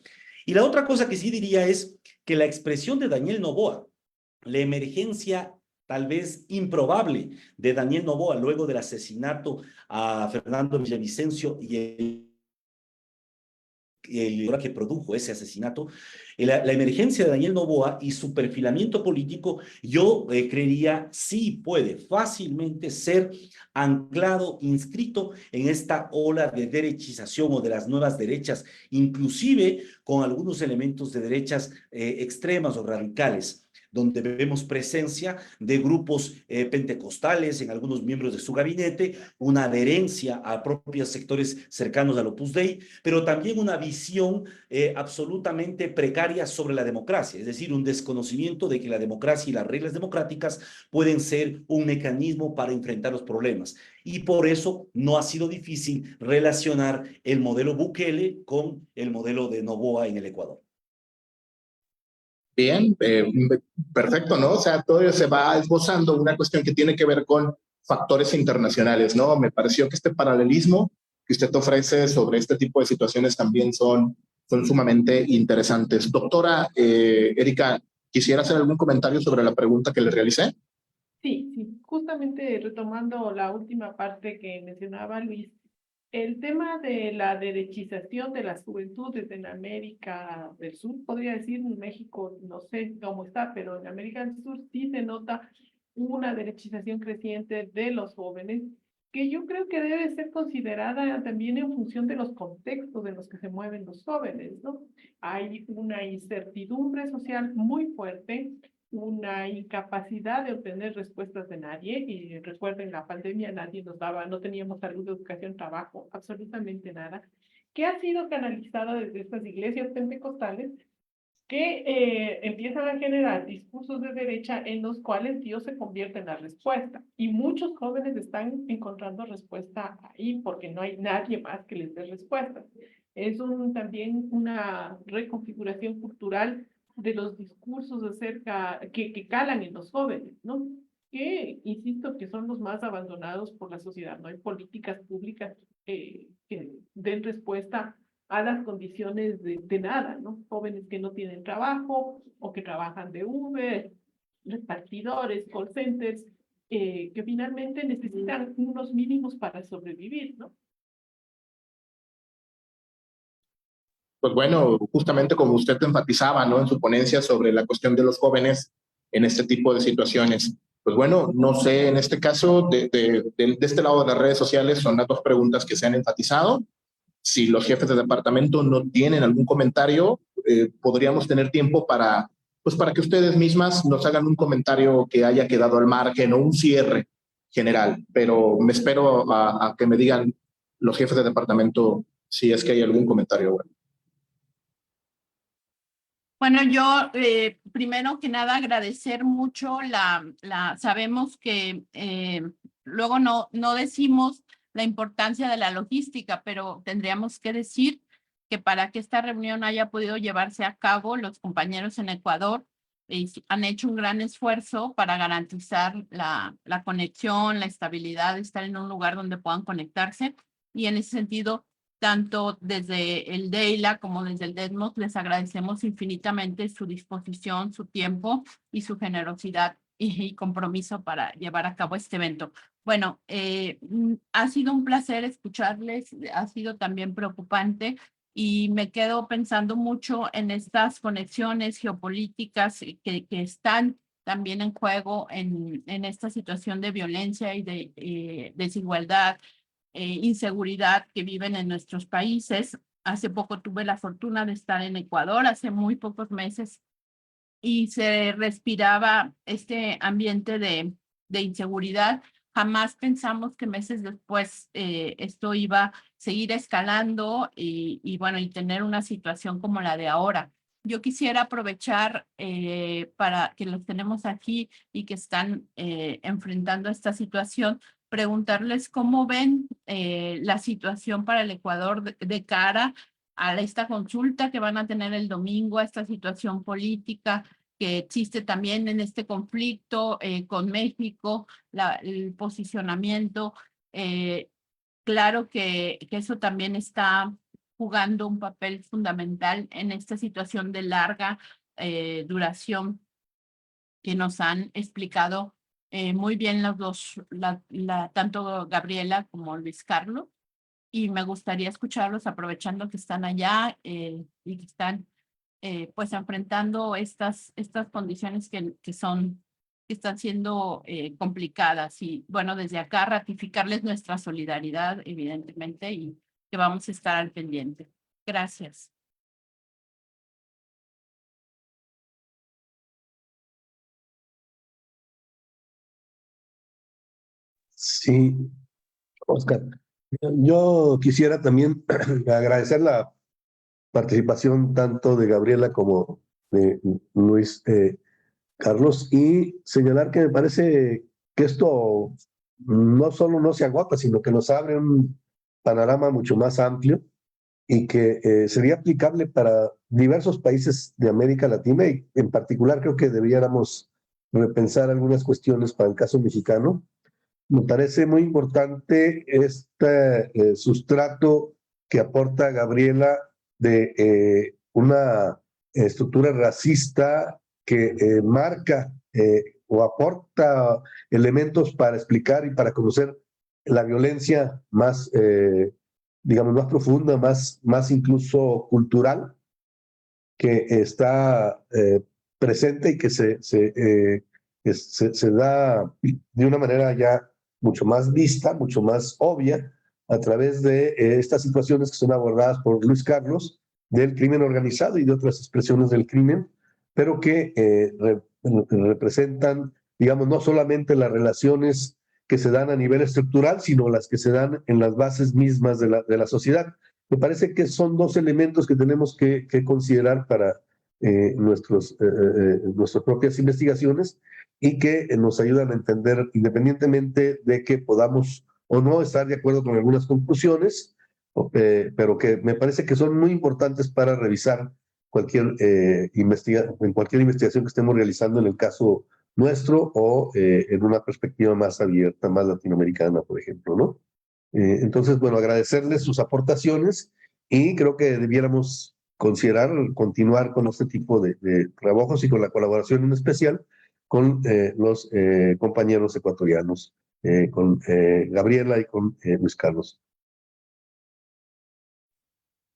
Y la otra cosa que sí diría es que la expresión de Daniel Noboa, la emergencia tal vez improbable de Daniel Noboa luego del asesinato a Fernando Villavicencio y el que produjo ese asesinato, la emergencia de Daniel Noboa y su perfilamiento político, yo creería sí puede fácilmente ser anclado, inscrito en esta ola de derechización o de las nuevas derechas, inclusive con algunos elementos de derechas extremas o radicales, donde vemos presencia de grupos pentecostales en algunos miembros de su gabinete, una adherencia a propios sectores cercanos al Opus Dei, pero también una visión absolutamente precaria sobre la democracia, es decir, un desconocimiento de que la democracia y las reglas democráticas pueden ser un mecanismo para enfrentar los problemas. Y por eso no ha sido difícil relacionar el modelo Bukele con el modelo de Noboa en el Ecuador. Bien, perfecto, ¿no? O sea, todo se va esbozando una cuestión que tiene que ver con factores internacionales, ¿no? Me pareció que este paralelismo que usted ofrece sobre este tipo de situaciones también son sumamente interesantes. Doctora Erika, ¿quisiera hacer algún comentario sobre la pregunta que le realicé? Sí, justamente retomando la última parte que mencionaba Luis, el tema de la derechización de las juventudes en América del Sur, podría decir en México, no sé cómo está, pero en América del Sur sí se nota una derechización creciente de los jóvenes, que yo creo que debe ser considerada también en función de los contextos en los que se mueven los jóvenes, ¿no? Hay una incertidumbre social muy fuerte, una incapacidad de obtener respuestas de nadie, y recuerden, la pandemia nadie nos daba, no teníamos salud, educación, trabajo, absolutamente nada, que ha sido canalizada desde estas iglesias pentecostales que empiezan a generar discursos de derecha en los cuales Dios se convierte en la respuesta. Y muchos jóvenes están encontrando respuesta ahí porque no hay nadie más que les dé respuestas. Es también una reconfiguración cultural de los discursos acerca que calan en los jóvenes, ¿no? Que, insisto, que son los más abandonados por la sociedad. No hay políticas públicas que den respuesta a las condiciones de nada, ¿no? Jóvenes que no tienen trabajo o que trabajan de Uber, repartidores, call centers, que finalmente necesitan unos mínimos para sobrevivir, ¿no? Pues bueno, justamente como usted enfatizaba, ¿no? En su ponencia sobre la cuestión de los jóvenes en este tipo de situaciones. Pues bueno, no sé, en este caso, de este lado de las redes sociales, son las dos preguntas que se han enfatizado. Si los jefes de departamento no tienen algún comentario, podríamos tener tiempo para, pues para que ustedes mismas nos hagan un comentario que haya quedado al margen o un cierre general. Pero me espero a que me digan los jefes de departamento si es que hay algún comentario. Bueno. Bueno, yo primero que nada agradecer mucho sabemos que luego no decimos la importancia de la logística, pero tendríamos que decir que para que esta reunión haya podido llevarse a cabo, los compañeros en Ecuador han hecho un gran esfuerzo para garantizar la conexión, la estabilidad, estar en un lugar donde puedan conectarse, y en ese sentido, tanto desde el DEILA como desde el DEDMOS, les agradecemos infinitamente su disposición, su tiempo y su generosidad y compromiso para llevar a cabo este evento. Bueno, ha sido un placer escucharles, ha sido también preocupante, y me quedo pensando mucho en estas conexiones geopolíticas que están también en juego en esta situación de violencia y de desigualdad, inseguridad que viven en nuestros países. Hace poco tuve la fortuna de estar en Ecuador, hace muy pocos meses, y se respiraba este ambiente de inseguridad. Jamás pensamos que meses después esto iba a seguir escalando bueno, y tener una situación como la de ahora. Yo quisiera aprovechar para que los tenemos aquí y que están enfrentando esta situación, preguntarles cómo ven la situación para el Ecuador de cara a esta consulta que van a tener el domingo, a esta situación política que existe también en este conflicto con México, el posicionamiento. Claro que eso también está jugando un papel fundamental en esta situación de larga duración que nos han explicado muy bien los dos, tanto Gabriela como Luis Carlos. Y me gustaría escucharlos aprovechando que están allá y que están pues enfrentando estas condiciones que están siendo complicadas. Y bueno, desde acá ratificarles nuestra solidaridad, evidentemente, y que vamos a estar al pendiente. Gracias. Sí, Oscar. Yo quisiera también agradecer la participación tanto de Gabriela como de Luis Carlos, y señalar que me parece que esto no solo no se agota, sino que nos abre un panorama mucho más amplio y que sería aplicable para diversos países de América Latina, y en particular creo que debiéramos repensar algunas cuestiones para el caso mexicano. Me parece muy importante este sustrato que aporta Gabriela de una estructura racista que marca o aporta elementos para explicar y para conocer la violencia más, digamos, más profunda, más incluso cultural, que está presente y que se da de una manera ya mucho más vista, mucho más obvia, a través de estas situaciones que son abordadas por Luis Carlos, del crimen organizado y de otras expresiones del crimen, pero que representan, digamos, no solamente las relaciones que se dan a nivel estructural, sino las que se dan en las bases mismas de la sociedad. Me parece que son dos elementos que tenemos que considerar para nuestras propias investigaciones y que nos ayudan a entender, independientemente de que podamos o no estar de acuerdo con algunas conclusiones, pero que me parece que son muy importantes para revisar en cualquier investigación que estemos realizando en el caso nuestro o en una perspectiva más abierta, más latinoamericana, por ejemplo, ¿no? Entonces, bueno, agradecerles sus aportaciones y creo que debiéramos considerar continuar con este tipo de trabajos y con la colaboración en especial con los compañeros ecuatorianos, con Gabriela y con Luis Carlos.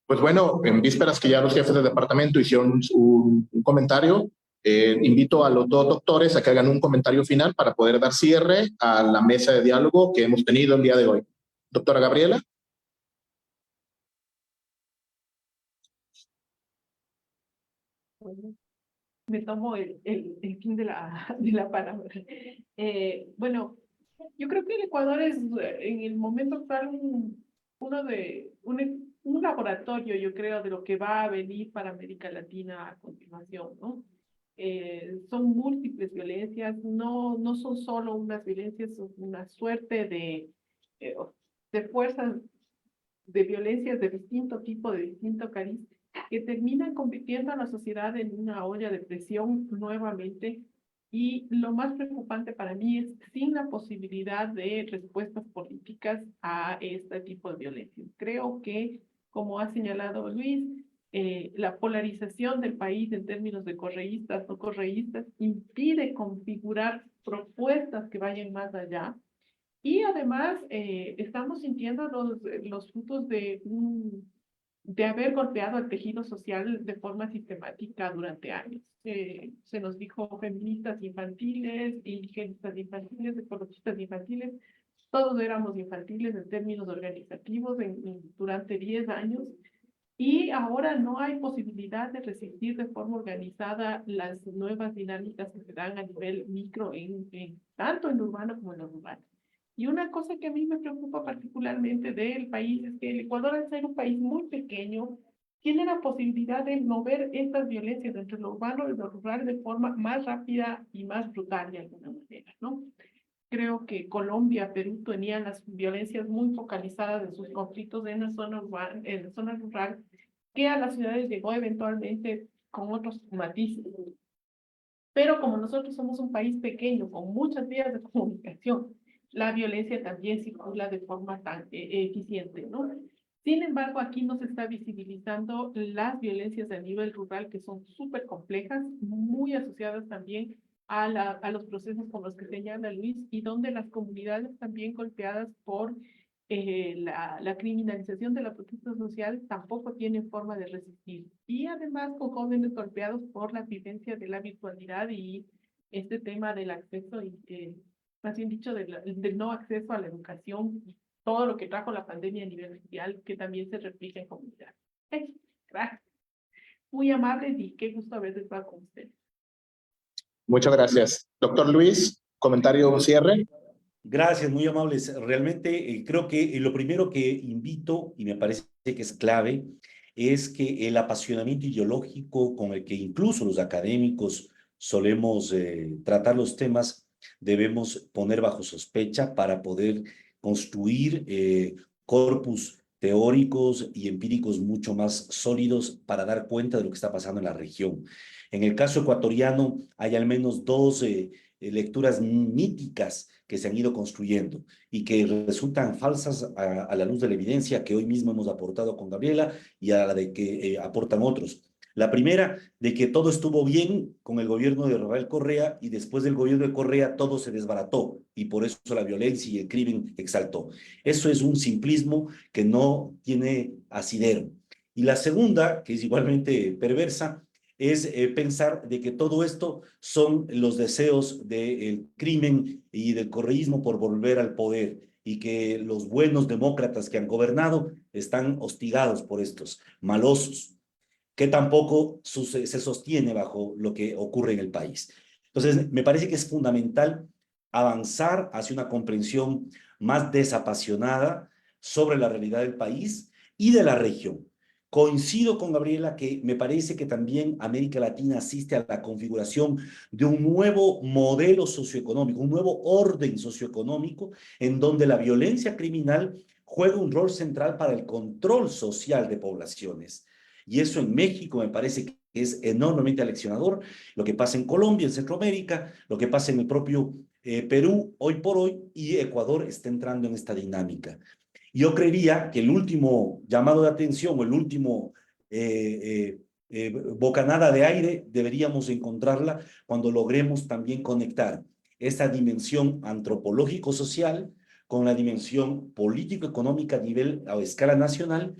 Pues bueno, en vísperas que ya los jefes de departamento hicieron un comentario, invito a los dos doctores a que hagan un comentario final para poder dar cierre a la mesa de diálogo que hemos tenido el día de hoy. Doctora Gabriela. Bueno, me tomo el fin de la palabra. Bueno, yo creo que el Ecuador es en el momento actual un laboratorio, yo creo, de lo que va a venir para América Latina a continuación, ¿no? Son múltiples violencias, no son solo unas violencias, son una suerte de fuerzas de violencias de distinto tipo, de distinto cariz, que terminan convirtiendo a la sociedad en una olla de presión nuevamente. Y lo más preocupante para mí es sin la posibilidad de respuestas políticas a este tipo de violencia. Creo que, como ha señalado Luis, la polarización del país en términos de correístas o correístas impide configurar propuestas que vayan más allá. Y además estamos sintiendo los frutos de haber golpeado el tejido social de forma sistemática durante años. Se nos dijo feministas infantiles, indigenistas infantiles, ecologistas infantiles, todos éramos infantiles en términos organizativos durante 10 años. Y ahora no hay posibilidad de resistir de forma organizada las nuevas dinámicas que se dan a nivel micro, tanto en lo urbano como en lo rural. Y una cosa que a mí me preocupa particularmente del país es que el Ecuador, al ser un país muy pequeño, tiene la posibilidad de mover estas violencias entre lo urbano y lo rural de forma más rápida y más brutal de alguna manera, ¿no? Creo que Colombia, Perú tenían las violencias muy focalizadas de sus conflictos en la zona urbana, en la zona rural, que a las ciudades llegó eventualmente con otros matices. Pero como nosotros somos un país pequeño, con muchas vías de comunicación, la violencia también circula de forma tan eficiente, ¿no? Sin embargo, aquí no se está visibilizando las violencias a nivel rural, que son súper complejas, muy asociadas también a los procesos con los que señala Luis, y donde las comunidades también golpeadas por la criminalización de la protesta social tampoco tienen forma de resistir. Y además con jóvenes golpeados por la vivencia de la virtualidad y este tema del acceso, más bien dicho, del no acceso a la educación, todo lo que trajo la pandemia a nivel mundial, que también se replica en comunidad. Gracias. Muy amables y qué gusto haber estado con ustedes. Muchas gracias. Doctor Luis, comentario cierre. Gracias, muy amables. Realmente creo que lo primero que invito, y me parece que es clave, es que el apasionamiento ideológico con el que incluso los académicos solemos tratar los temas, debemos poner bajo sospecha para poder construir corpus teóricos y empíricos mucho más sólidos para dar cuenta de lo que está pasando en la región. En el caso ecuatoriano hay al menos dos lecturas míticas que se han ido construyendo y que resultan falsas a la luz de la evidencia que hoy mismo hemos aportado con Gabriela y a la de que aportan otros. La primera, de que todo estuvo bien con el gobierno de Rafael Correa y después del gobierno de Correa todo se desbarató y por eso la violencia y el crimen exaltó. Eso es un simplismo que no tiene asidero. Y la segunda, que es igualmente perversa, es pensar de que todo esto son los deseos del crimen y del correísmo por volver al poder y que los buenos demócratas que han gobernado están hostigados por estos malosos, que tampoco se sostiene bajo lo que ocurre en el país. Entonces, me parece que es fundamental avanzar hacia una comprensión más desapasionada sobre la realidad del país y de la región. Coincido con Gabriela que me parece que también América Latina asiste a la configuración de un nuevo modelo socioeconómico, un nuevo orden socioeconómico en donde la violencia criminal juega un rol central para el control social de poblaciones. Y eso en México me parece que es enormemente aleccionador. Lo que pasa en Colombia, en Centroamérica, lo que pasa en el propio Perú hoy por hoy, y Ecuador está entrando en esta dinámica. Yo creería que el último llamado de atención o el último bocanada de aire deberíamos encontrarla cuando logremos también conectar esta dimensión antropológico-social con la dimensión político-económica a escala nacional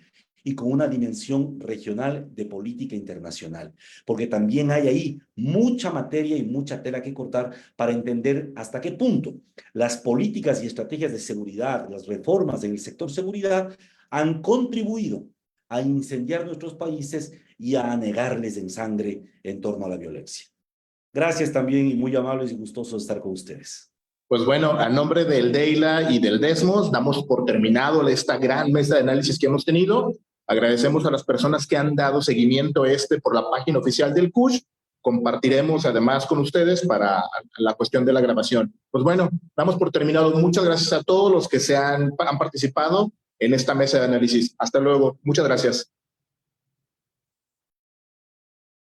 y con una dimensión regional de política internacional, porque también hay ahí mucha materia y mucha tela que cortar para entender hasta qué punto las políticas y estrategias de seguridad, las reformas en el sector seguridad han contribuido a incendiar nuestros países y a anegarles en sangre en torno a la violencia. Gracias también y muy amables y gustosos estar con ustedes. Pues bueno, a nombre del DEILA y del DESMOS, damos por terminado esta gran mesa de análisis que hemos tenido. Agradecemos a las personas que han dado seguimiento por la página oficial del CUSH. Compartiremos además con ustedes para la cuestión de la grabación. Pues bueno, damos por terminado. Muchas gracias a todos los que han participado en esta mesa de análisis. Hasta luego. Muchas gracias.